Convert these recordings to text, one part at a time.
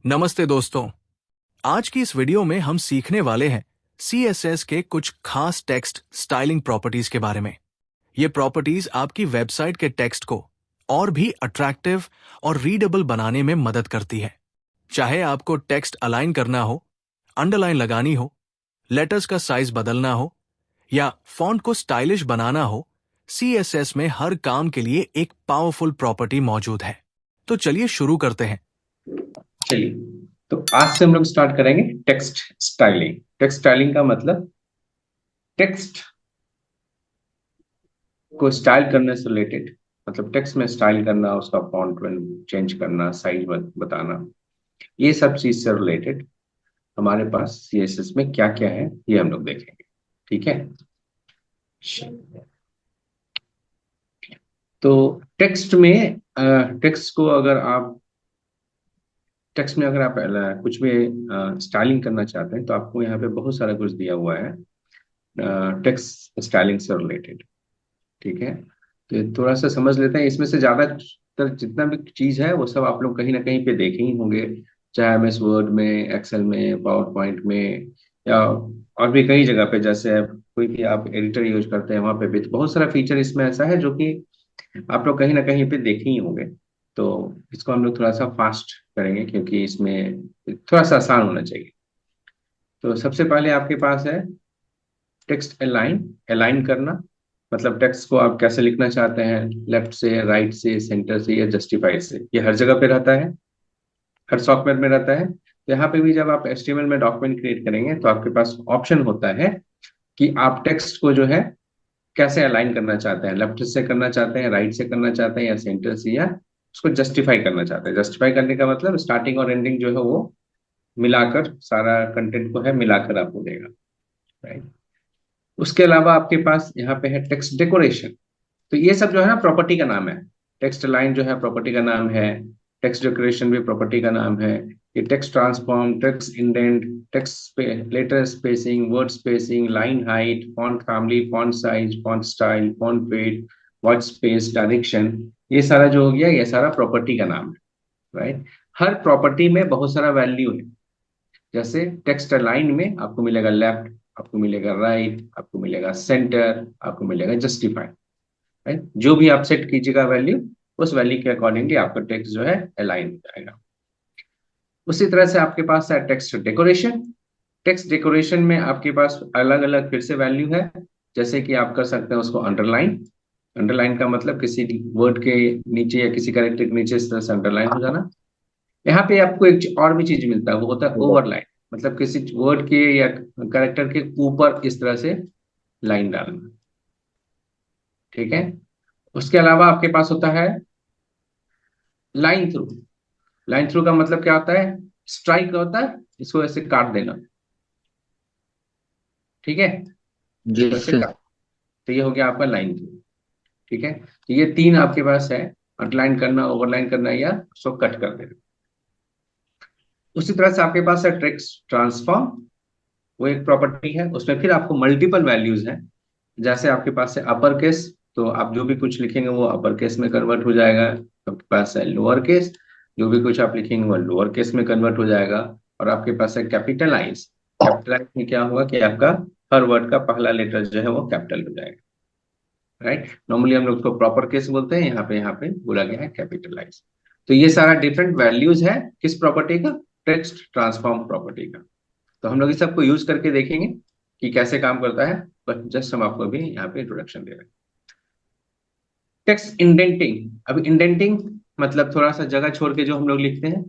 नमस्ते दोस्तों। आज की इस वीडियो में हम सीखने वाले हैं CSS के कुछ खास टेक्स्ट स्टाइलिंग प्रॉपर्टीज के बारे में। ये प्रॉपर्टीज आपकी वेबसाइट के टेक्स्ट को और भी अट्रैक्टिव और रीडेबल बनाने में मदद करती है। चाहे आपको टेक्स्ट अलाइन करना हो, अंडरलाइन लगानी हो, लेटर्स का साइज बदलना हो या फॉन्ट को स्टाइलिश बनाना हो, CSS में हर काम के लिए एक पावरफुल प्रॉपर्टी मौजूद है। तो चलिए शुरू करते हैं। चलिए, तो आज से हम लोग स्टार्ट करेंगे टेक्स्ट स्टाइलिंग। टेक्स्ट स्टाइलिंग का मतलब टेक्स्ट को स्टाइल करने से रिलेटेड, मतलब टेक्स्ट में स्टाइल करना, उसका फॉन्ट चेंज करना, साइज बताना, ये सब चीज से रिलेटेड हमारे पास सीएसएस में क्या क्या है ये हम लोग देखेंगे। ठीक है, तो टेक्स्ट में टेक्स्ट को अगर आप टेक्स्ट में अगर आप कुछ भी स्टाइलिंग करना चाहते हैं तो आपको यहाँ पे बहुत सारा कुछ दिया हुआ है टेक्स्ट स्टाइलिंग से रिलेटेड। ठीक है, तो थोड़ा सा समझ लेते हैं। इसमें से ज्यादातर जितना भी चीज है वो सब आप लोग कहीं ना कहीं पे देखे ही होंगे, चाहे एमएस वर्ड में, एक्सेल में, पावर पॉइंट में, या और भी कई जगह पे। जैसे कोई भी आप एडिटर यूज करते हैं वहां पे भी तो बहुत सारा फीचर इसमें ऐसा है जो कि आप लोग कहीं ना कहीं पे देखे ही होंगे। तो इसको हम लोग थोड़ा सा फास्ट करेंगे क्योंकि इसमें थोड़ा सा आसान होना चाहिए। तो सबसे पहले आपके पास है टेक्स्ट अलाइन। अलाइन करना मतलब टेक्स्ट को आप कैसे लिखना चाहते हैं, लेफ्ट से, राइट से, सेंटर से या जस्टिफाइड से, ये हर जगह पे रहता है, हर सॉफ्टवेयर में रहता है। तो यहाँ पे भी जब आप HTML में डॉक्यूमेंट क्रिएट करेंगे तो आपके पास ऑप्शन होता है कि आप टेक्स्ट को जो है कैसे अलाइन करना चाहते हैं, लेफ्ट से करना चाहते हैं, राइट से करना चाहते हैं या सेंटर से, या उसको जस्टिफाई करना चाहते हैं। जस्टिफाई करने का मतलब स्टार्टिंग और एंडिंग जो है वो मिलाकर, सारा कंटेंट को है मिलाकर आपको देगा, राइट। उसके अलावा आपके पास यहाँ पे है टेक्स्ट डेकोरेशन। तो ये सब जो है ना प्रॉपर्टी का नाम है। टेक्स्ट लाइन जो है प्रॉपर्टी का नाम है, टेक्स्ट डेकोरेशन भी प्रॉपर्टी का नाम है। ये text transform, text indent, text letter spacing, word spacing, line height, font family, font size, font style, font weight, word space, direction, ये सारा जो हो गया ये सारा प्रॉपर्टी का नाम है, राइट। हर प्रॉपर्टी में बहुत सारा वैल्यू है। जैसे टेक्स्ट लाइन में आपको मिलेगा लेफ्ट, आपको मिलेगा राइट, आपको मिलेगा सेंटर, आपको मिलेगा जस्टिफाई, राइट। जो भी आप सेट कीजिएगा वैल्यू, उस वैल्यू के अकॉर्डिंगली आपका टेक्स्ट जो है अलाइन हो जाएगा। उसी तरह से आपके पास है टेक्स्ट डेकोरेशन। टेक्स्ट डेकोरेशन में आपके पास अलग अलग फिर से वैल्यू है। जैसे कि आप कर सकते हैं उसको अंडरलाइन। अंडरलाइन का मतलब किसी वर्ड के नीचे या किसी कैरेक्टर के नीचे इस तरह से अंडरलाइन हो जाना। यहाँ पे आपको एक और भी चीज मिलता है, वो होता है ओवरलाइन। मतलब किसी वर्ड के या कैरेक्टर के ऊपर इस तरह से लाइन डालना। ठीक है, उसके अलावा आपके पास होता है लाइन थ्रू। लाइन थ्रू का मतलब क्या होता है, स्ट्राइक होता है, इसको ऐसे काट देना। ठीक है, जी इसको ऐसे सर। काट, तो ये हो गया आपका लाइन थ्रू। ठीक है, तो ये तीन आपके पास है, अंडरलाइन करना, ओवरलाइन करना या उसको कट कर देना। उसी तरह से आपके पास है टेक्स्ट ट्रांसफॉर्म। वो एक प्रॉपर्टी है, उसमें फिर आपको मल्टीपल वैल्यूज हैं। जैसे आपके पास है अपर केस, तो आप जो भी कुछ लिखेंगे वो अपर केस में कन्वर्ट हो जाएगा। आपके पास है लोअर केस, जो भी कुछ आप लिखेंगे वो लोअर केस में कन्वर्ट हो जाएगा। और आपके पास है कैपिटलाइज। कैपिटलाइज में क्या होगा कि आपका हर वर्ड का पहला लेटर जो है वो कैपिटल हो जाएगा, राइट। नॉर्मली हम लोग उसको प्रॉपर केस बोलते हैं, यहाँ पे बोला गया है कैपिटलाइज। तो ये सारा डिफरेंट वैल्यूज है किस प्रॉपर्टी का, टेक्स्ट ट्रांसफॉर्म प्रॉपर्टी का। तो हम लोग इस सबको यूज करके देखेंगे कि कैसे काम करता है, बट जस्ट हम आपको भी यहाँ पे इंट्रोडक्शन दे रहे हैं। Text indenting. अब इंडेंटिंग मतलब थोड़ा सा जगह छोड़ के जो हम लोग लिखते हैं,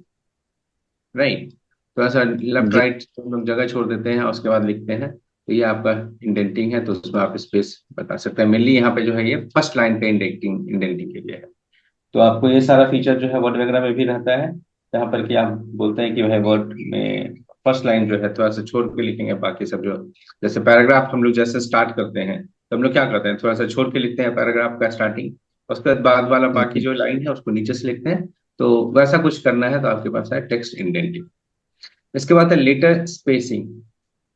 राइट। थोड़ा सा लेफ्ट जी राइट हम लोग जगह छोड़ देते हैं और उसके बाद लिखते हैं, तो ये आपका इंडेंटिंग है। तो उसमें आप स्पेस बता सकते हैं। मेनली यहाँ पे जो है ये फर्स्ट लाइन पे इंडेंटिंग इंडेंटिंग के लिए है। तो आपको ये सारा फीचर जो है वर्ड वगैरह में भी रहता है, जहाँ पर कि आप बोलते हैं कि भाई वर्ड में फर्स्ट लाइन जो है थोड़ा सा छोड़ के लिखेंगे, बाकी सब जो, जैसे पैराग्राफ हम लोग जैसे स्टार्ट करते हैं तो हम लोग क्या करते हैं, थोड़ा सा छोड़ के लिखते हैं पैराग्राफ का स्टार्टिंग, उसके बाद वाला बाकी जी जो लाइन है उसको नीचे से लिखते हैं। तो वैसा कुछ करना है तो आपके पास है टेक्स्ट इंडेंटिंग। इसके बाद है लेटर स्पेसिंग।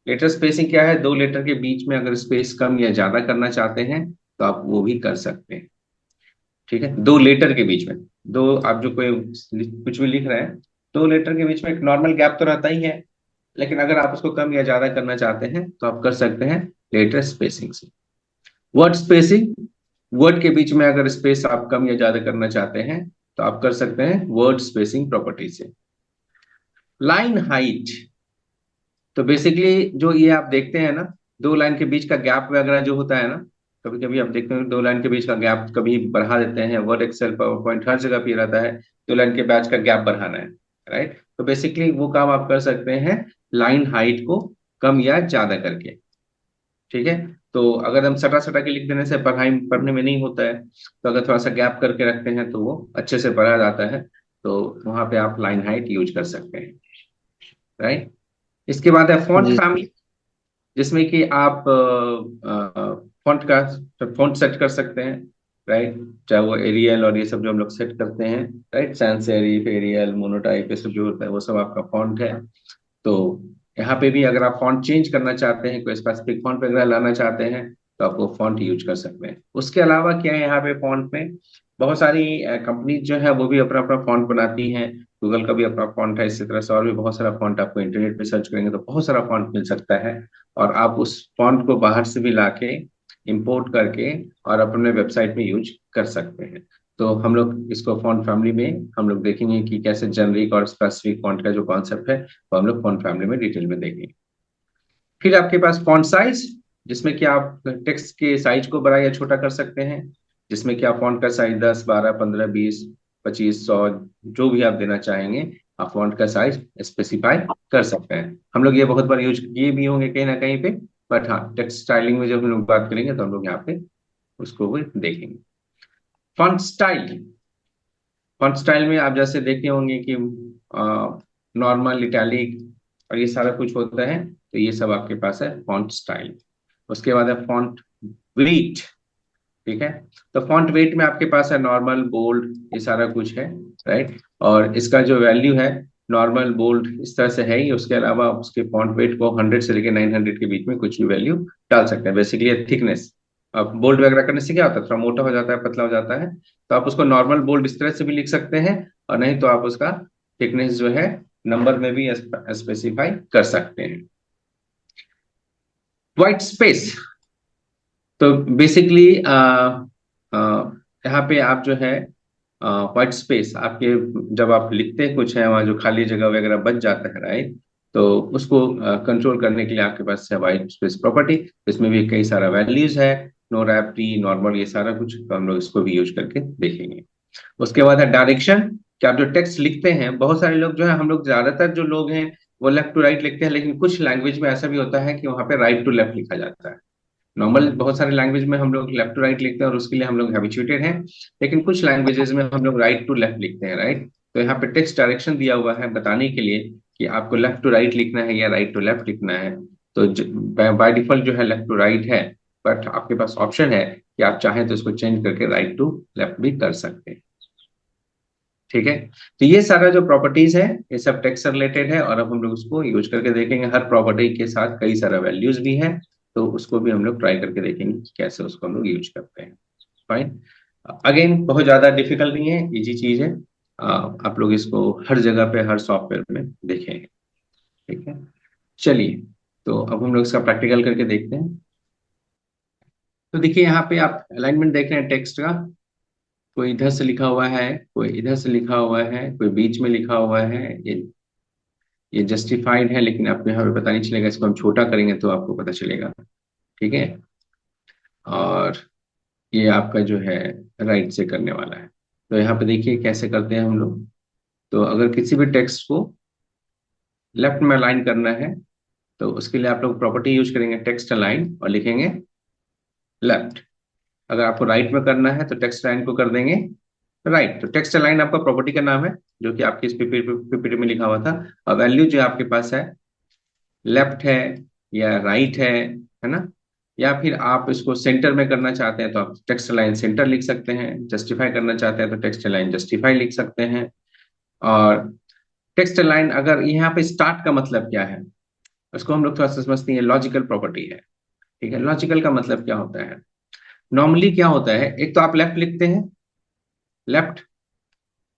लेटर स्पेसिंग क्या है, दो लेटर के बीच में अगर स्पेस कम या ज्यादा करना चाहते हैं तो आप वो भी कर सकते हैं। ठीक है, दो लेटर के बीच में, दो आप जो कोई कुछ भी लिख रहे हैं दो लेटर के बीच में एक नॉर्मल गैप तो रहता ही है, लेकिन अगर आप उसको कम या ज्यादा करना चाहते हैं तो आप कर सकते हैं लेटर स्पेसिंग से। वर्ड स्पेसिंग, वर्ड के बीच में अगर स्पेस आप कम या ज्यादा करना चाहते हैं तो आप कर सकते हैं वर्ड स्पेसिंग प्रॉपर्टी से। लाइन हाइट, तो बेसिकली जो ये आप देखते हैं ना, दो लाइन के बीच का गैप वगैरह जो होता है ना, कभी कभी आप देखते हैं दो लाइन के बीच का गैप कभी बढ़ा देते हैं, वर्ड एक्सेल पावर पॉइंट हर जगह पे रहता है, दो लाइन के बीच का गैप बढ़ाना है, राइट। तो बेसिकली वो काम आप कर सकते हैं लाइन हाइट को कम या ज्यादा करके, ठीक है। तो अगर हम सटा सटा के लिख देने से पढ़ाई पढ़ने में नहीं होता है, तो अगर थोड़ा सा गैप करके रखते हैं तो वो अच्छे से पढ़ा जाता है। तो वहां पे आप लाइन हाइट यूज कर सकते हैं, राइट। इसके बाद है फॉन्ट जी। फैमिली, जिसमें कि आप फॉन्ट का फॉन्ट सेट कर सकते हैं, राइट। चाहे वो एरियल और ये सब जो हम लोग सेट करते हैं, right, sans serif Arial monotype ये सब जो होता है वो सब आपका फॉन्ट है। तो यहाँ पे भी अगर आप फॉन्ट चेंज करना चाहते हैं, कोई स्पेसिफिक फॉन्ट वगैरह लाना चाहते हैं, तो आप वो फॉन्ट यूज कर सकते हैं। उसके अलावा क्या है, यहाँ पे फॉन्ट में बहुत सारी कंपनी जो है वो भी अपना अपना फॉन्ट बनाती हैं। गूगल का भी अपना फॉन्ट है, इसी तरह से और भी बहुत सारा फॉन्ट आपको इंटरनेट पे सर्च करेंगे तो बहुत सारा फॉन्ट मिल सकता है। और आप उस फॉन्ट को बाहर से भी लाके इंपोर्ट करके और अपने वेबसाइट में यूज कर सकते हैं। तो हम लोग इसको फॉन्ट फैमिली में हम लोग देखेंगे कि कैसे जेनरिक और स्पेसिफिक फॉन्ट का जो कॉन्सेप्ट है वो हम लोग फॉन्ट फैमिली में डिटेल में देखेंगे। फिर आपके पास फॉन्ट साइज, जिसमें कि आप टेक्स्ट के साइज को बड़ा या छोटा कर सकते हैं, जिसमें कि आप फॉन्ट का साइज 10 12 15 20 25 100 जो भी आप देना चाहेंगे, आप फॉन्ट का साइज स्पेसिफाई कर सकते हैं। हम लोग ये बहुत बार यूज किए भी होंगे कहीं ना कहीं पे, बट हाँ टेक्स्ट स्टाइलिंग में जब हम लोग बात करेंगे तो हम लोग यहाँ पे उसको भी देखेंगे। फॉन्ट स्टाइल, फॉन्ट स्टाइल में आप जैसे देखे होंगे कि नॉर्मल इटैलिक और ये सारा कुछ होता है, तो ये सब आपके पास है फॉन्ट स्टाइल। उसके बाद है फॉन्ट वेट, ठीक है। तो फॉन्ट वेट में आपके पास है नॉर्मल बोल्ड ये सारा कुछ है, राइट। और इसका जो वैल्यू है नॉर्मल बोल्ड इस तरह से है ही, उसके अलावा आप उसके फॉन्ट वेट को 100 से लेकर 900 के बीच में कुछ भी वैल्यू डाल सकते हैं। बेसिकली थिकनेस, अब बोल्ड वगैरह करने से क्या होता है, थोड़ा मोटा हो जाता है, पतला हो जाता है, तो आप उसको नॉर्मल बोल्ड इस तरह से भी लिख सकते हैं, और नहीं तो आप उसका थिकनेस जो है नंबर में भी स्पेसिफाई कर सकते हैं। व्हाइट स्पेस, तो बेसिकली यहाँ पे आप जो है व्हाइट स्पेस आपके जब आप लिखते हैं कुछ है वहाँ जो खाली जगह वगैरह बच जाता है, राइट। तो उसको कंट्रोल करने के लिए आपके पास है व्हाइट स्पेस प्रॉपर्टी। इसमें भी कई सारा वैल्यूज है, नो रैप टी नॉर्मल ये सारा कुछ, तो हम लोग इसको भी यूज करके देखेंगे। उसके बाद है डायरेक्शन, कि आप जो टेक्स्ट लिखते हैं, बहुत सारे लोग जो है हम लोग ज्यादातर जो लोग हैं वो लेफ्ट टू राइट लिखते हैं, लेकिन कुछ लैंग्वेज में ऐसा भी होता है कि वहाँ पे राइट टू लेफ्ट लिखा जाता है। नॉर्मल बहुत सारे लैंग्वेज में हम लोग लेफ्ट टू राइट लिखते हैं और उसके लिए हम लोग हैबिचुएटेड हैं, लेकिन कुछ लैंग्वेजेस में हम लोग राइट टू लेफ्ट लिखते हैं, राइट। तो यहाँ पे टेक्स्ट डायरेक्शन दिया हुआ है बताने के लिए कि आपको लेफ्ट टू राइट लिखना है या राइट टू लेफ्ट लिखना है। तो बाय डिफॉल्ट जो है लेफ्ट टू राइट है, बट आपके पास ऑप्शन है कि आप चाहें तो इसको चेंज करके राइट टू लेफ्ट भी कर सकते हैं, ठीक है। तो ये सारा जो प्रॉपर्टीज है ये सब टेक्स्ट से रिलेटेड है, और अब हम लोग उसको यूज करके देखेंगे। हर प्रॉपर्टी के साथ कई सारा वैल्यूज भी है, तो उसको भी हम लोग ट्राई करके देखेंगे कि कैसे उसको हम लोग यूज करते हैं। फाइन, अगेन बहुत ज्यादा डिफिकल्ट नहीं है, इजी चीज है। आप लोग इसको हर जगह पे हर सॉफ्टवेयर में देखेंगे, ठीक है। चलिए, तो अब हम लोग इसका प्रैक्टिकल करके देखते हैं। तो देखिए यहाँ पे आप अलाइनमेंट देख रहे हैं टेक्स्ट का, कोई इधर से लिखा हुआ है, कोई इधर से लिखा हुआ है, कोई बीच में लिखा हुआ है। ये जस्टिफाइड है, लेकिन आपको यहाँ पे पता नहीं चलेगा, इसको हम छोटा करेंगे तो आपको पता चलेगा, ठीक है। और ये आपका जो है राइट से करने वाला है। तो यहाँ पे देखिए कैसे करते हैं हम लोग। तो अगर किसी भी टेक्स्ट को लेफ्ट में अलाइन करना है, तो उसके लिए आप लोग प्रॉपर्टी यूज करेंगे टेक्स्ट अलाइन और लिखेंगे लेफ्ट। अगर आपको राइट में करना है तो टेक्स्ट अलाइन को कर देंगे राइट। तो टेक्स्ट अलाइन आपका प्रॉपर्टी का नाम है, जो कि आपकी इस पीपीटी में लिखा हुआ था। और वैल्यू जो आपके पास है लेफ्ट है या राइट है ना। या फिर आप इसको सेंटर में करना चाहते हैं तो आप टेक्स्ट लाइन सेंटर लिख सकते हैं, जस्टिफाई करना चाहते हैं तो टेक्स्ट लाइन जस्टिफाई लिख सकते हैं। और टेक्स्ट लाइन अगर यहाँ पे स्टार्ट का मतलब क्या है, उसको हम लोग थोड़ा सा समझते हैं, लॉजिकल प्रॉपर्टी है, ठीक है। लॉजिकल का मतलब क्या होता है, नॉर्मली क्या होता है, एक तो आप लेफ्ट लिखते हैं, लेफ्ट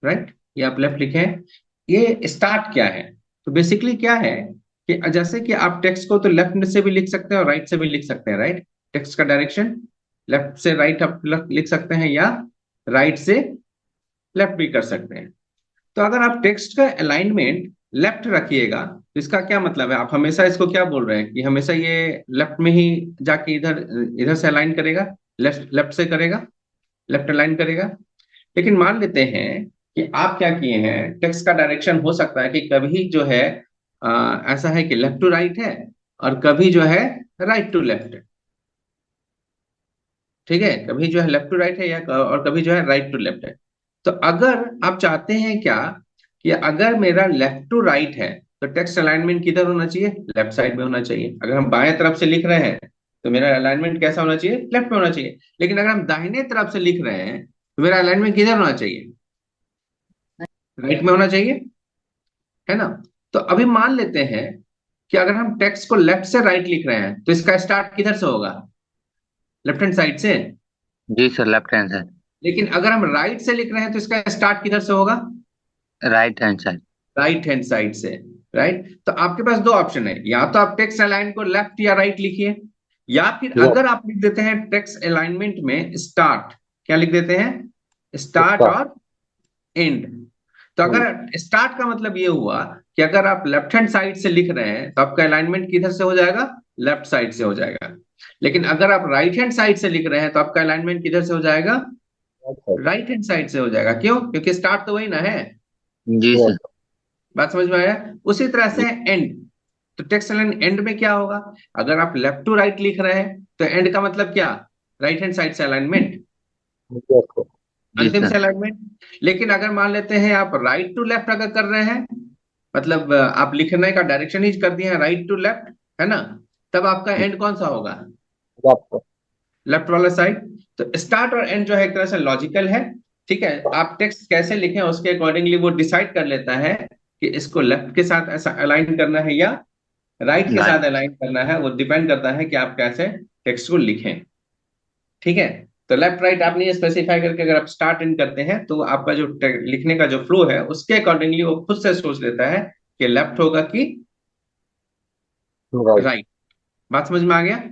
राइट, ये आप लेफ्ट लिखें, ये स्टार्ट क्या है? तो बेसिकली क्या है कि जैसे कि आप टेक्स्ट को तो लेफ्ट से भी लिख सकते हैं और राइट से भी लिख सकते हैं, राइट? टेक्स्ट का डायरेक्शन लेफ्ट से राइट आप लिख सकते हैं या राइट से लेफ्ट भी कर सकते हैं। तो अगर आप टेक्स्ट का अलाइनमेंट लेफ्ट रखिएगा तो इसका क्या मतलब है? आप हमेशा इसको क्या बोल रहे हैं कि हमेशा ये लेफ्ट में ही जाके इधर इधर से अलाइन करेगा, लेफ्ट लेफ्ट से करेगा, लेफ्ट अलाइन करेगा। लेकिन मान लेते हैं कि आप क्या किए हैं, टेक्स्ट का डायरेक्शन हो सकता है कि कभी जो है ऐसा है कि लेफ्ट टू राइट है और कभी जो है राइट टू लेफ्ट है। ठीक है, कभी जो है लेफ्ट टू राइट है या और कभी जो है राइट टू लेफ्ट है। तो अगर आप चाहते हैं क्या कि अगर मेरा लेफ्ट टू राइट है तो टेक्स्ट अलाइनमेंट किधर होना चाहिए? लेफ्ट साइड में होना चाहिए। अगर हम बाएं तरफ से लिख रहे हैं तो मेरा अलाइनमेंट कैसा होना चाहिए? लेफ्ट में होना चाहिए। लेकिन अगर हम दाहिने तरफ से लिख रहे हैं तो मेरा अलाइनमेंट किधर होना चाहिए? राइट में होना चाहिए, है ना? तो अभी मान लेते हैं कि अगर हम टेक्स्ट को लेफ्ट से राइट लिख रहे हैं तो इसका स्टार्ट किधर से होगा? लेफ्ट हैंड साइड से। जी सर, लेफ्ट हैंड साइड। लेकिन अगर हम राइट से लिख रहे हैं तो इसका स्टार्ट किधर से होगा? Right hand side. Right hand side से, राइट? तो आपके पास दो ऑप्शन है, या तो आप टेक्स्ट अलाइन को लेफ्ट या राइट लिखिए, या फिर अगर आप लिख देते हैं टेक्स्ट अलाइनमेंट में स्टार्ट, क्या लिख देते हैं? स्टार्ट और एंड। तो अगर स्टार्ट का मतलब ये हुआ कि अगर आप लेफ्ट हैंड साइड से लिख रहे हैं तो आपका अलाइनमेंट किधर से हो जाएगा? लेफ्ट साइड से हो जाएगा। लेकिन अगर आप राइट हैंड साइड से लिख रहे हैं तो आपका अलाइनमेंट किधर से हो जाएगा? राइट हैंड साइड से हो जाएगा। क्यों? क्योंकि स्टार्ट तो वही ना है। जी सर। बात समझ में आया? उसी तरह से एंड। तो टेक्स्ट लाइन एंड में क्या होगा? अगर आप लेफ्ट टू राइट लिख रहे हैं तो एंड का मतलब क्या? राइट हैंड साइड से अलाइनमेंट, जी अंतिम से सर। अलाइनमेंट। लेकिन अगर मान लेते हैं आप राइट टू लेफ्ट अगर कर रहे हैं, मतलब आप लिखने का डायरेक्शन ही कर दिए हैं राइट टू लेफ्ट, है ना? तब आपका एंड कौन सा होगा? लेफ्ट वाला साइड। तो स्टार्ट और एंड जो है एक तरह से लॉजिकल है। ठीक है, आप टेक्स्ट कैसे लिखें उसके अकॉर्डिंगली वो डिसाइड कर लेता है कि इसको लेफ्ट के साथ ऐसा अलाइन करना है या राइट के राइट। साथ अलाइन करना है। वो डिपेंड करता है कि आप कैसे टेक्स्ट को लिखें। ठीक है, तो लेफ्ट राइट आपने ये स्पेसिफाई करके अगर आप स्टार्ट एंड करते हैं तो आपका जो लिखने का जो फ्लो है उसके अकॉर्डिंगली वो खुद से सोच लेता है कि लेफ्ट होगा कि राइट। बात समझ में आ गया?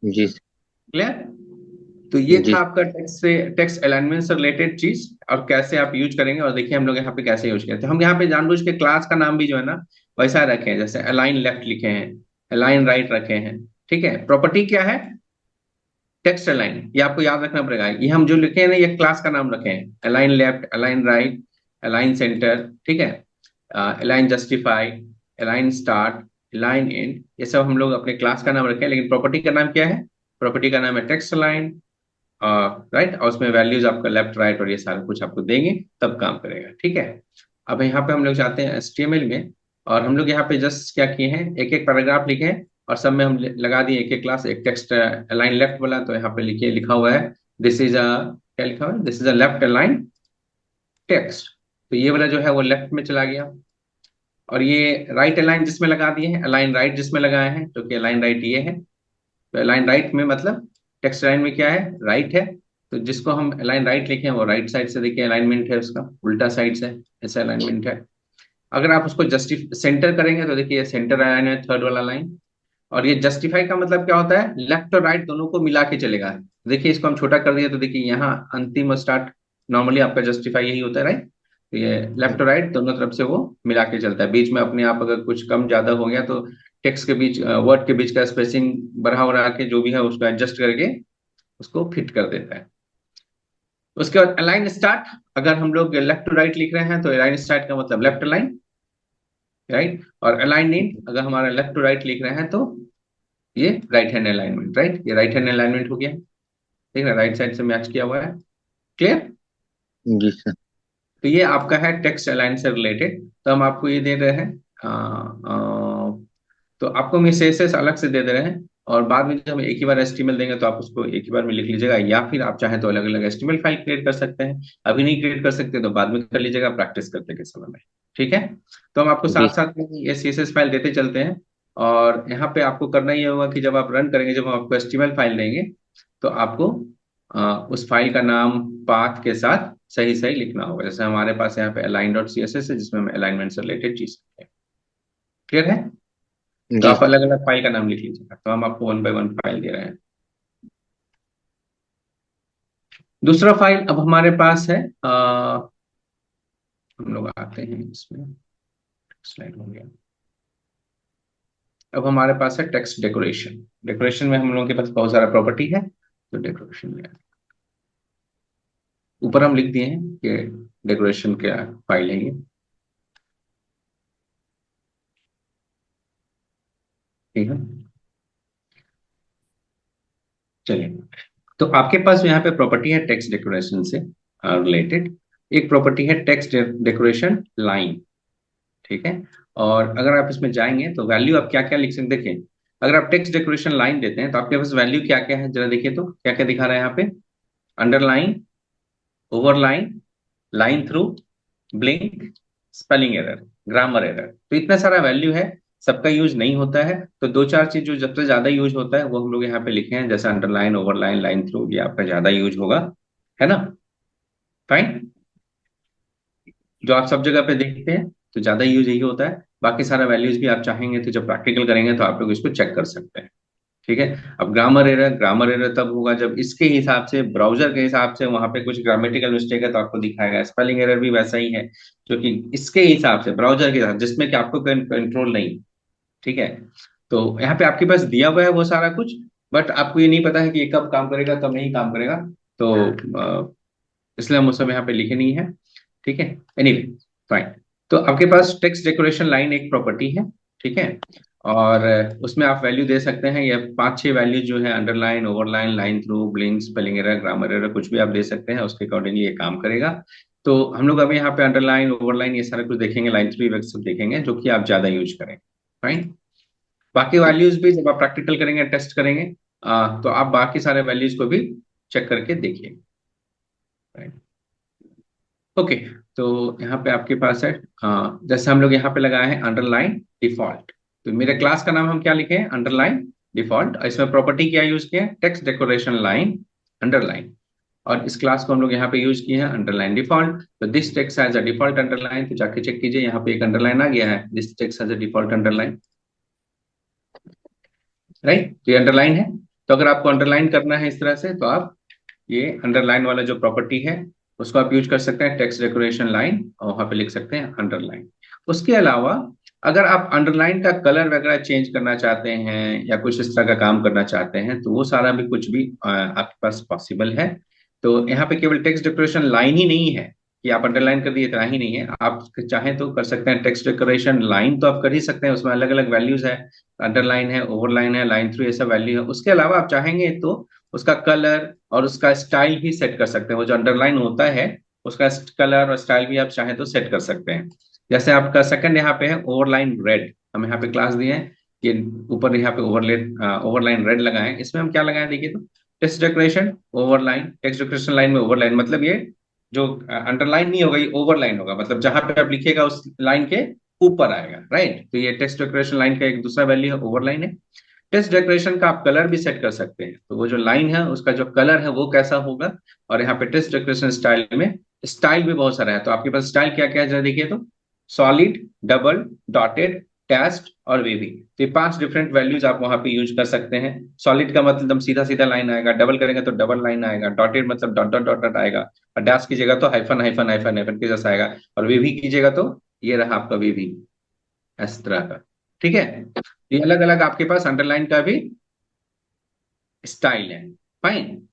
जी सर। क्लियर? तो ये था जी। आपका टेक्स्ट से टेक्स्ट अलाइनमेंट से रिलेटेड चीज, और कैसे आप यूज करेंगे। और देखिए हम लोग यहाँ पे कैसे यूज करते हैं। हम यहाँ पे जानबूझ के क्लास का नाम भी जो है ना वैसा रखे हैं, जैसे अलाइन लेफ्ट लिखे हैं, अलाइन राइट रखे हैं। ठीक है, प्रॉपर्टी क्या है? टेक्स्ट अलाइन, ये आपको याद रखना पड़ेगा। ये हम जो लिखे हैं ना ये क्लास का नाम रखे हैं, align left, align right, align centre. ठीक है, align justify, align start, align and, ये सब हम लोग अपने क्लास का नाम रखे हैं। लेकिन प्रॉपर्टी का नाम क्या है? प्रॉपर्टी का नाम है टेक्स्ट अलाइन, राइट। और उसमें वैल्यूज आपका लेफ्ट राइट और ये सारा कुछ आपको देंगे तब काम करेगा। ठीक है, अब यहाँ पे हम लोग जाते हैं HTML में, और हम लोग यहाँ पे जस्ट क्या किए हैं, एक एक पैराग्राफ लिखे हैं और सब में हम लगा दिए एक एक क्लास। एक टेक्स्ट अलाइन लेफ्ट वाला, तो यहाँ पे लिखिए, लिखा हुआ है दिस इज अ, क्या लिखा हुआ है? This is a left align text. तो ये वाला जो है वो लेफ्ट में चला गया। और ये राइट अलाइन जिसमें लगा दिए हैं, अलाइन राइट जिसमें लगाए हैं, तो कि अलाइन राइट ये है। तो अलाइन राइट में मतलब टेक्स्ट लाइन में क्या है? राइट है। तो जिसको हम अलाइन राइट लिखे हैं वो राइट साइड से देखिए अलाइनमेंट है उसका, उल्टा साइड से ऐसा अलाइनमेंट है। अगर आप उसको जस्टिफ सेंटर करेंगे तो देखिए सेंटर अलाइन है, थर्ड वाला लाइन। और ये जस्टिफाई का मतलब क्या होता है? लेफ्ट और राइट दोनों को मिला के चलेगा। देखिए इसको हम छोटा कर दिए तो देखिए यहाँ अंतिम और स्टार्ट, नॉर्मली आपका जस्टिफाई यही होता है, राइट? तो ये लेफ्ट और राइट दोनों तरफ से वो मिला के चलता है। बीच में अपने आप अगर कुछ कम ज्यादा हो गया तो टेक्स्ट के बीच, वर्ड के बीच का स्पेसिंग बढ़ा बढ़ा के जो भी है उसको एडजस्ट करके उसको फिट कर देता है। उसके बाद अलाइन स्टार्ट, अगर हम लोग लेफ्ट टू राइट लिख रहे हैं तो अलाइन स्टार्ट का मतलब लेफ्ट अलाइन, राइट। और अलाइन इन अगर हमारा लेफ्ट टू राइट लिख रहे हैं तो ये राइट हैंड अलाइनमेंट, राइट? ये राइट हैंड अलाइनमेंट हो गया, ठीक है, राइट साइड से मैच किया हुआ है। क्लियर? जी सर। तो ये आपका है टेक्स्ट अलाइन से रिलेटेड। तो हम आपको ये दे रहे हैं, आ, आ, तो आपको हम CSS अलग से दे दे रहे हैं, और बाद में जब हम एक ही बार HTML देंगे तो आप उसको एक ही बार में लिख लीजिएगा, या फिर आप चाहें तो अलग अलग HTML फाइल क्रिएट कर सकते हैं। अभी नहीं क्रिएट कर सकते तो बाद में कर लीजिएगा प्रैक्टिस करते के समय में। ठीक है, तो हम आपको जी साथ साथ में ये CSS फाइल देते चलते हैं। और यहाँ पे आपको करना ये होगा कि जब आप रन करेंगे, जब हम आपको HTML फाइल देंगे तो आपको उस फाइल का नाम पाथ के साथ सही सही लिखना होगा। जैसे हमारे पास यहाँ पे align dot C S S है जिसमें हम अलाइनमेंट से रिलेटेड चीज करते हैं। क्लियर है? तो जी आप अलग अलग फाइल का नाम लिख लीजिएगा, तो हम आपको 1 बाय 1 फाइल दे रहे हैं। दूसरा फाइल अब हमारे पास है, हम लोग आते हैं इसमें, स्लाइड हो गया। अब हमारे पास है टेक्स्ट डेकोरेशन। डेकोरेशन में हम लोगों के पास बहुत सारा प्रॉपर्टी है, तो डेकोरेशन में ऊपर हम लिख दिए हैं कि डेकोरेशन क्या फाइल है ये। ठीक है, चलिए। तो आपके पास यहाँ पे प्रॉपर्टी है टेक्स्ट डेकोरेशन से रिलेटेड। एक प्रॉपर्टी है टेक्स्ट डेकोरेशन लाइन। ठीक है, और अगर आप इसमें जाएंगे तो वैल्यू आप क्या क्या लिख सकते, देखिए अगर आप टेक्स्ट डेकोरेशन लाइन देते हैं तो आपके पास वैल्यू क्या क्या है, जरा देखिए तो क्या क्या दिखा रहा है यहाँ पे। Underline, overline, line through, blink, spelling error, grammar error, तो इतना सारा वैल्यू है। सबका यूज नहीं होता है, तो दो चार चीज जो सबसे ज्यादा यूज होता है वो हम लोग यहाँ पे लिखे हैं, जैसे अंडरलाइन, ओवरलाइन, लाइन थ्रू, ये आपका ज्यादा यूज होगा, है ना? फाइन, जो आप सब जगह पे देखते हैं, तो ज्यादा यूज यही होता है। बाकी सारा वैल्यूज भी आप चाहेंगे तो जब प्रैक्टिकल करेंगे तो आप लोग इसको चेक कर सकते हैं। ठीक है, अब ग्रामर एरर तब होगा जब इसके हिसाब से, ब्राउजर के हिसाब से वहां पे कुछ ग्रामेटिकल मिस्टेक है तो आपको दिखाएगा। स्पेलिंग एरर भी वैसा ही है, जो कि इसके हिसाब से, ब्राउजर के हिसाब, जिसमें कि आपको कंट्रोल नहीं। ठीक है, तो यहाँ पे आपके पास दिया हुआ है वो सारा कुछ, बट आपको ये नहीं पता है कि ये कब काम करेगा कब नहीं काम करेगा, तो इसलिए हम वो सब यहाँ पे लिखे नहीं है। ठीक है, एनीवे, फाइन। तो आपके पास टेक्स्ट डेकोरेशन लाइन एक प्रॉपर्टी है। ठीक है, और उसमें आप वैल्यू दे सकते हैं, ये 5-6 वैल्यू जो है, underline, overline, line through, blink, spelling error, grammar error, कुछ भी आप दे सकते हैं, उसके अकॉर्डिंगली ये काम करेगा। तो हम लोग अभी यहाँ पे अंडरलाइन, ओवरलाइन, ये सारा कुछ देखेंगे, लाइन थ्रू ये सब देखेंगे, जो कि आप ज्यादा यूज करें। फाइन, बाकी वैल्यूज भी जब आप प्रैक्टिकल करेंगे, टेस्ट करेंगे, तो आप बाकी सारे वैल्यूज को भी चेक करके देखिए। ओके, तो यहाँ पे आपके पास है, जैसे हम लोग यहाँ पे लगाए हैं अंडरलाइन डिफॉल्ट, तो मेरे क्लास का नाम हम क्या लिखे हैं, अंडरलाइन डिफॉल्ट, और इसमें प्रॉपर्टी क्या यूज किए हैं, टेक्स्ट डेकोरेशन लाइन अंडरलाइन, और इस क्लास को हम लोग यहाँ पे यूज किए हैं अंडरलाइन डिफॉल्ट। तो this text has a default underline, तो जाके चेक कीजिए, यहाँ पे एक अंडरलाइन आ गया है, this text has a default underline, right? तो ये अंडरलाइन है। तो अगर आपको अंडरलाइन करना है इस तरह से, तो आप ये अंडरलाइन वाला जो प्रॉपर्टी है उसको आप यूज कर सकते हैं, टेक्स्ट डेकोरेशन लाइन, और वहां पे लिख सकते हैं अंडरलाइन। उसके अलावा अगर आप अंडरलाइन का कलर वगैरह चेंज करना चाहते हैं या कुछ इस तरह का काम करना चाहते हैं, तो वो सारा भी कुछ भी आपके पास पॉसिबल है। तो यहाँ पे केवल टेक्स्ट डेकोरेशन लाइन ही नहीं है कि आप अंडरलाइन कर दिए, इतना ही नहीं है, आप चाहें तो कर सकते हैं टेक्स्ट डेकोरेशन लाइन, तो आप कर ही सकते हैं, उसमें अलग अलग वैल्यूज है, अंडरलाइन है, ओवरलाइन है, लाइन थ्रू, ये सब वैल्यू है। उसके अलावा आप चाहेंगे तो उसका कलर और उसका स्टाइल भी सेट कर सकते हैं, वो जो अंडरलाइन होता है उसका कलर और स्टाइल भी आप चाहें तो सेट कर सकते हैं। जैसे आपका सेकंड यहाँ पे है ओवरलाइन रेड, हम यहाँ पे क्लास दिए हैं कि ऊपर यहाँ पे ओवरलाइन रेड लगाएं, इसमें हम क्या लगाएं देखिए तो, text decoration overline, text decoration line में ओवरलाइन, मतलब ये जो अंडरलाइन नहीं होगा, ये ओवरलाइन होगा, मतलब जहां पे आप लिखिएगा उस लाइन के ऊपर आएगा, राइट? तो ये टेक्स्ट डेकोरेशन लाइन का एक दूसरा वैल्यू है, ओवरलाइन है। टेक्स्ट डेकोरेशन का आप कलर भी सेट कर सकते हैं, तो वो जो लाइन है उसका जो कलर है वो कैसा होगा, और यहाँ पे टेक्स्ट डेकोरेशन स्टाइल में स्टाइल भी बहुत सारा है, तो आपके पास स्टाइल क्या क्या है जरा देखिए तो, सॉलिड, डबल, डॉटेड, टेस्ट और वेवी, तो ये 5 डिफरेंट वैल्यूज आप वहां पे यूज कर सकते हैं। सॉलिड का मतलब एकदम सीधा सीधा लाइन आएगा, डबल करेंगे तो डबल लाइन आएगा, डॉटेड मतलब डॉट डॉट डॉट डॉट आएगा, और डैश कीजिएगा तो हाइफन हाइफन हाइफन हाइफन के जैसा आएगा, और वेवी कीजिएगा तो ये रहा आपका वेवी, इस तरह का। ठीक है, ये अलग अलग आपके पास अंडरलाइन का भी स्टाइल है। फाइन,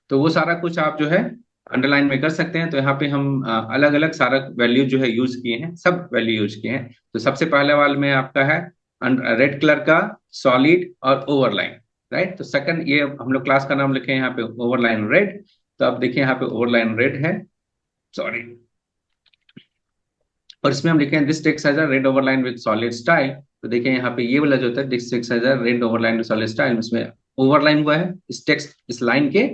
तो वो सारा कुछ आप जो है अंडरलाइन में कर सकते हैं। तो यहाँ पे हम अलग अलग सारा वैल्यू जो है यूज किए हैं, सब वैल्यू यूज किए हैं। तो सबसे पहले वाले में आपका है रेड कलर का सॉलिड और ओवरलाइन, राइट? तो सेकंड, ये हम लोग क्लास का नाम लिखे हैं यहाँ पे ओवरलाइन रेड, तो आप देखिए यहाँ पे ओवरलाइन रेड है, सॉरी, और इसमें हम लिखे हैं this text has a red overline with solid style. तो देखिए यहाँ पे ये वाला जो होता है, this text has a red overline with solid style, इसमें ओवरलाइन हुआ है इस टेक्स्ट, इस लाइन के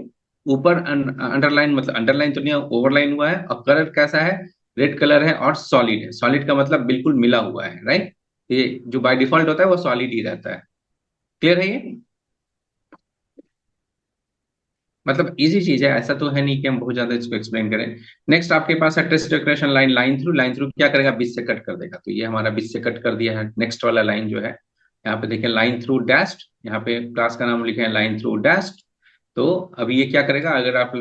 ऊपर, अंडरलाइन मतलब अंडरलाइन तो नहीं है, ओवरलाइन हुआ है, और कलर कैसा है, रेड कलर है, और सॉलिड है। सॉलिड का मतलब बिल्कुल मिला हुआ है, राइट? ये जो बाय डिफॉल्ट होता है वो सॉलिड ही रहता है। क्लियर है ये? मतलब इजी चीज है, ऐसा तो है नहीं कि हम बहुत ज्यादा इसको एक्सप्लेन करें। नेक्स्ट आपके पास है text decoration line, line through क्या करेगा, बीच से कट कर देगा। तो ये हमारा बीच से कट कर दिया है। नेक्स्ट वाला लाइन जो है, यहाँ पे देखिए लाइन थ्रू डैश्ड, यहाँ पे क्लास का नाम लिखे हैं लाइन थ्रू डैश्ड। तो अभी ये क्या करेगा, अगर आप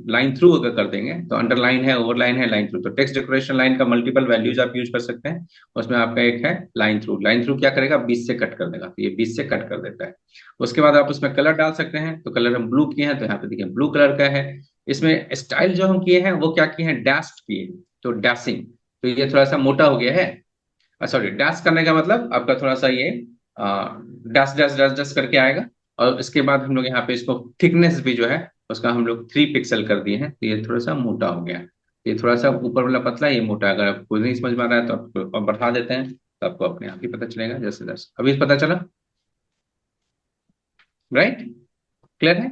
लाइन थ्रू अगर कर देंगे तो अंडरलाइन है, ओवरलाइन है, लाइन थ्रू। तो टेक्स्ट डेकोरेशन लाइन का मल्टीपल वैल्यूज आप यूज कर सकते हैं। उसमें आपका एक है लाइन थ्रू, लाइन थ्रू क्या करेगा, बीच से कट कर देगा। तो ये बीच से कट कर देता है। उसके बाद आप उसमें कलर डाल सकते हैं। तो कलर हम ब्लू किए हैं, तो यहाँ पे देखिए ब्लू कलर का है। इसमें स्टाइल जो हम किए हैं वो क्या किए हैं, डैश किए हैं, तो डैशिंग। तो ये थोड़ा सा मोटा हो गया है। सॉरी, डैश करने का मतलब आपका थोड़ा सा ये डैश डैश डैश डैश करके आएगा। और इसके बाद हम लोग यहाँ पे इसको थिकनेस भी जो है उसका हम लोग 3 पिक्सल कर दिए हैं। तो ये थोड़ा सा मोटा हो गया। ये थोड़ा सा ऊपर वाला पतला, ये मोटा। अगर आपको नहीं समझ में आ रहा है तो आप बढ़ा देते हैं, तो आपको अपने आप ही पता चलेगा। जैसे जैसे अभी पता चला, राइट, क्लियर है।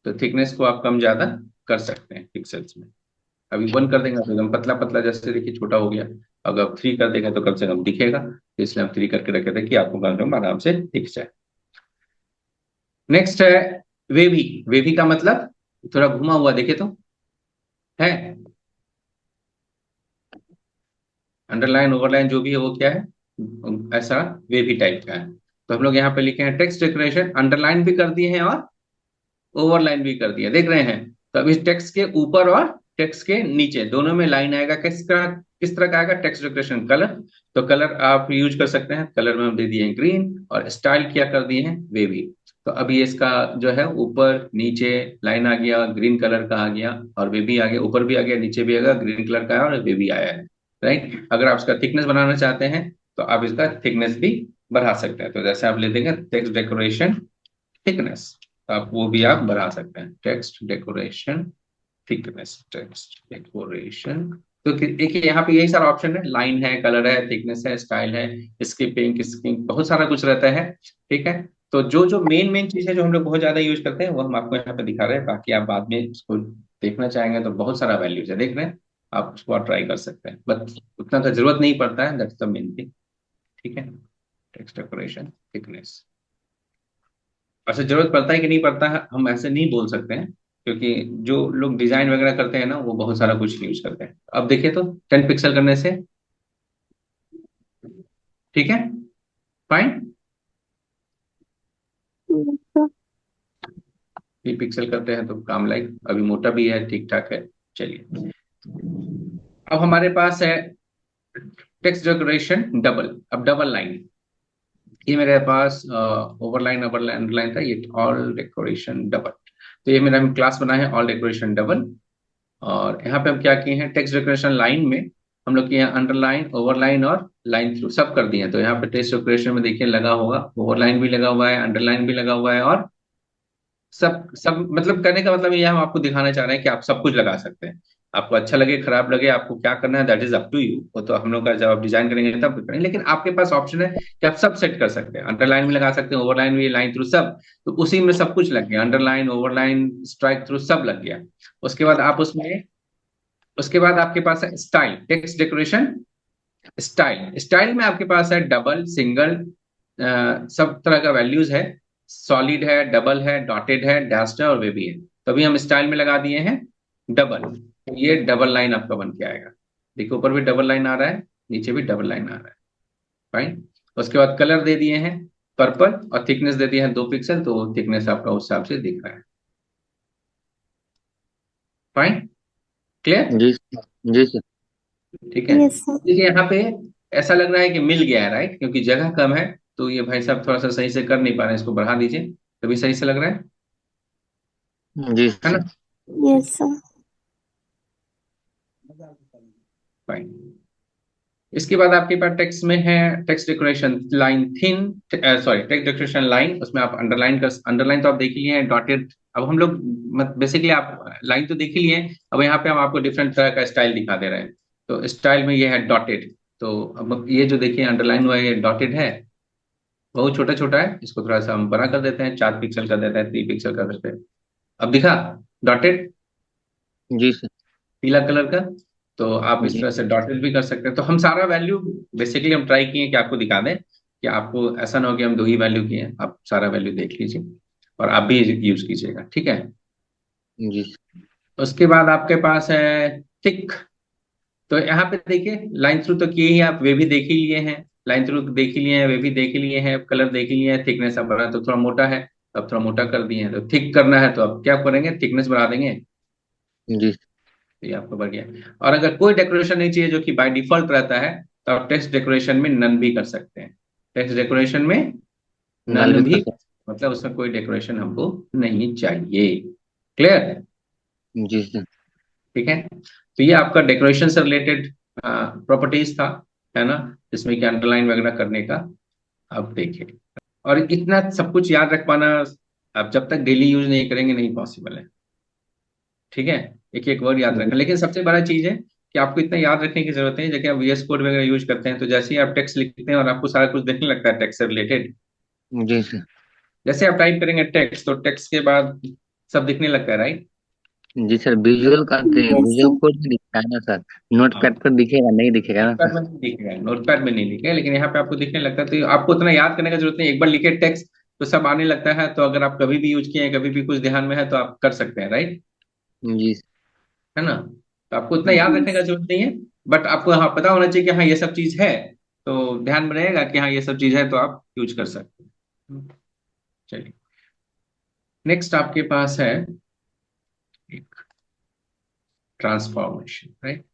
तो थिकनेस को आप कम ज्यादा कर सकते हैं पिक्सल्स में। अभी 1 कर देंगे तो एकदम पतला पतला, जैसे देखिए छोटा हो गया। अगर आप 3 कर देंगे तो कम से कम दिखेगा। तो इसलिए हम 3 करके रखे थे कि आपको कम से कम आराम से दिख जाए। नेक्स्ट है वेवी। वेवी का मतलब थोड़ा घुमा हुआ, देखे तो है, अंडरलाइन ओवरलाइन जो भी है वो क्या है, ऐसा वेवी टाइप का है। तो हम लोग यहाँ पे लिखे हैं टेक्स्ट डेकोरेशन, अंडरलाइन भी कर दिए हैं और ओवरलाइन भी कर दिया, देख रहे हैं। तो अभी टेक्स्ट के ऊपर और टेक्स्ट के नीचे दोनों में लाइन आएगा। किस तरह का आएगा, टेक्स्ट डेकोरेशन कलर। तो कलर आप यूज कर सकते हैं। कलर में हम दे दिए ग्रीन, और स्टाइल क्या कर दिए हैं, वेवी। तो अभी इसका जो है ऊपर नीचे लाइन आ गया, ग्रीन कलर का आ गया, और वेवी आ गया, ऊपर भी आ गया नीचे भी आ गया, ग्रीन कलर का है और वेवी आया है, राइट। अगर आप इसका थिकनेस बनाना चाहते हैं तो आप इसका थिकनेस भी बढ़ा सकते हैं। तो जैसे आप ले देंगे टेक्स्ट डेकोरेशन थिकनेस, आप वो भी आप बढ़ा सकते हैं। Text decoration thickness, text decoration. तो देखिए यहाँ पे यही सारा ऑप्शन है, लाइन है, कलर है, थिकनेस है, स्टाइल है, स्किपिंग, बहुत सारा कुछ रहता है। ठीक है। तो जो जो मेन मेन चीज है जो हम लोग बहुत ज्यादा यूज करते हैं वो हम आपको यहाँ पे दिखा रहे हैं। बाकी आप बाद में इसको देखना चाहेंगे तो बहुत सारा वैल्यूज है, देख रहे हैं, आप उसको ट्राई कर सकते हैं। बस उतना का जरूरत नहीं पड़ता है, दैट्स द मेन थिंग। ठीक है, टेक्स्ट डेकोरेशन थिकनेस। अच्छा, जरूरत पड़ता है कि नहीं पड़ता है, हम ऐसे नहीं बोल सकते हैं, क्योंकि जो लोग डिजाइन वगैरह करते हैं ना वो बहुत सारा कुछ यूज करते हैं। अब देखिए तो 10 पिक्सल करने से, ठीक है, फाइन। 3 पिक्सल करते हैं तो काम लाइक, अभी मोटा भी है, ठीक ठाक है। चलिए, अब हमारे पास है टेक्स्ट डेकोरेशन डबल। अब डबल लाइन, ये मेरे पास ओवरलाइन ओवरलाइन अंडरलाइन था, ये ऑल डेकोरेशन डबल। तो ये मेरा क्लास बना है ऑल डेकोरेशन डबल। और यहाँ पे हम क्या किए हैं, टेक्स्ट डेकोरेशन लाइन में हम लोग किए हैं अंडरलाइन, ओवरलाइन और लाइन थ्रू, सब कर दिए हैं। तो यहाँ पे टेक्स्ट डेकोरेशन में देखिए लगा होगा, ओवरलाइन भी लगा हुआ है, अंडरलाइन भी लगा हुआ है, और सब सब मतलब करने का मतलब ये हम आपको दिखाना चाह रहे हैं कि आप सब कुछ लगा सकते हैं। आपको अच्छा लगे खराब लगे, आपको क्या करना है that is up to you. वो तो हम लोग का जब आप डिजाइन करेंगे तब करेंगे, लेकिन आपके पास ऑप्शन है कि आप सब सेट कर सकते हैं। अंडरलाइन भी लगा सकते हैं, ओवरलाइन भी, लाइन थ्रू सब। तो उसी में सब कुछ लग गया, अंडरलाइन ओवरलाइन स्ट्राइक थ्रू सब लग गया। उसके बाद आप उसमें, उसके बाद आपके पास है style, text decoration style. Style में आपके पास है डबल, सिंगल, सब तरह का वैल्यूज है। सॉलिड है, डबल है, डॉटेड है, डैश्ड है और वे भी है। तो अभी हम स्टाइल में लगा दिए हैं डबल। तो ये डबल लाइन आपका बन के आएगा। देखिए ऊपर भी डबल लाइन आ रहा है, नीचे भी डबल लाइन आ रहा है, फाइन। उसके बाद कलर दे दिए हैं पर्पल, और थिकनेस दे दिए हैं 2 पिक्सल। तो थिकनेस आपका उस हिसाब से दिख रहा है, फाइन, क्लियर। जी जी सर। ठीक है। Yes sir. देखिए यहाँ पे ऐसा लग रहा है कि मिल गया है, राइट, क्योंकि जगह कम है। तो ये भाई साहब थोड़ा सा सही से कर नहीं पा रहे हैं, इसको बढ़ा दीजिए तभी सही से लग रहा जी है ना। सर। Yes sir. फाइन। इसके बाद आपके पास टेक्स्ट में है text decoration line thin, sorry text decoration line. उसमें आप अंडरलाइन कर, अंडरलाइन तो आप देख ही लिए हैं, डॉटेड। अब हम लोग बेसिकली आप लाइन तो देख ही लिए हैं, अब यहाँ पे हम आपको डिफरेंट तरह का स्टाइल दिखा दे रहे हैं। तो स्टाइल में ये है डॉटेड। तो अब ये जो देखिए अंडरलाइन हुआ है ये डॉटेड है, बहुत छोटा छोटा है। इसको थोड़ा सा हम बड़ा कर देते हैं, 4 पिक्सल कर देते हैं, 3 पिक्सल कर देते हैं। अब दिखा डॉटेड, जी सर। पीला कलर का। तो आप इस जी तरह से डॉटेड भी कर सकते हैं। तो हम सारा वैल्यू बेसिकली हम ट्राई किए कि आपको दिखा दें, कि आपको ऐसा ना हो कि हम 2 ही वैल्यू किए, आप सारा वैल्यू देख लीजिए। और आप भी यूज कीजिएगा, ठीक है। जी उसके बाद आपके पास है थिक। तो यहाँ पे देखिए, लाइन थ्रू तो किए ही आप, वे भी देख ही लिए हैं, लाइन थ्रू देख ही लिए हैं, वे भी देख ही लिए हैं, कलर देख ही लिए हैं। थिकनेस अब बढ़ा तो थोड़ा मोटा है, अब थोड़ा मोटा कर दिए हैं। तो थिक करना है तो अब क्या करेंगे, थिकनेस बढ़ा देंगे, जी तो ये आपको बढ़ गया। और अगर कोई डेकोरेशन नहीं चाहिए जो कि बाय डिफॉल्ट रहता है, तो आप टेक्स्ट डेकोरेशन में नन भी कर सकते हैं। टेक्स्ट डेकोरेशन में नल नन भी कर भी, सकते। मतलब उसमें कोई डेकोरेशन हमको नहीं चाहिए। क्लियर है? जी सर। ठीक है। तो ये आपका डेकोरेशन से रिलेटेड प्रॉपर्टीज था, है ना, जिसमें कि अंडरलाइन वगैरह करने का। अब देखिए, और इतना सब कुछ याद रख पाना आप जब तक डेली यूज नहीं करेंगे नहीं पॉसिबल है। ठीक है, एक एक वर्ड याद रखें, लेकिन सबसे बड़ा चीज है कि आपको इतना याद रखने की जरूरत नहीं है। जैसे आप वीएस कोड वगैरह यूज करते हैं, तो जैसे ही आप टेक्स्ट लिखते हैं और आपको सारा कुछ देखने लगता है टेक्स्ट से रिलेटेड, जी सर। जैसे आप टाइप करेंगे टेक्स्ट, तो टेक्स्ट के बाद सब दिखने लगता है, राइट? जी सर, विजुअल करते हैं, विजुअल कोड में दिखता है ना सर, नोट पैड पर दिखेगा नहीं दिखेगा ना नोटपैड सर। में नहीं दिखेगा, नोटपैड में नहीं दिखेगा, लेकिन यहाँ पे आपको दिखने लगता है। तो आपको उतना याद करने का जरूरत नहीं, एक बार लिखे टेक्स्ट तो सब आने लगता है। तो अगर आप कभी भी यूज किए हैं, कभी भी कुछ ध्यान में है, तो आप कर सकते हैं, राइट? जी है ना? तो आपको उतना याद जी रखने का जरूरत नहीं है, बट आपको हाँ पता होना चाहिए कि हाँ ये सब चीज है। तो ध्यान में रहेगा कि हाँ ये सब चीज है, तो आप यूज कर सकते हैं। चलिए, नेक्स्ट आपके पास है एक ट्रांसफॉर्मेशन, राइट?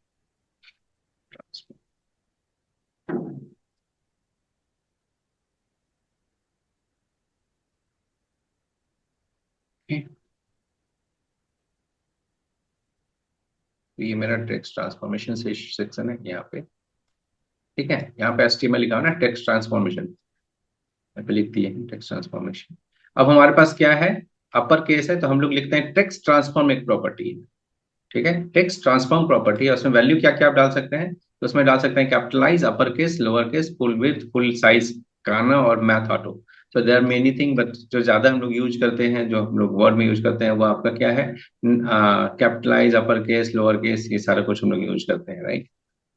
तो ये मेरा टेक्स्ट ट्रांसफॉर्मेशन से सेक्शन है यहाँ पे। ठीक है, यहाँ पे एचटीएमएल लिखा हुआ ना, टेक्स्ट ट्रांसफॉर्मेशन, यहाँ पे लिख दिए टेक्स्ट ट्रांसफॉर्मेशन। अब हमारे पास क्या है, अपर केस है, तो हम लोग लिखते हैं टेक्स्ट ट्रांसफॉर्म एक प्रॉपर्टी है। ठीक है, टेक्स्ट ट्रांसफॉर्म प्रॉपर्टी है, उसमें वैल्यू क्या क्या आप डाल सकते हैं। तो उसमें डाल सकते हैं capitalize, upper case, lower case, full width, full size, kana और मैथ ऑटो। तो देयर मेनी थिंग, बट जो ज्यादा हम लोग यूज करते हैं, जो हम लोग वर्ड में यूज करते हैं, वो आपका क्या है, capitalize, upper case, lower case, ये सारा कुछ हम लोग यूज करते हैं, राइट?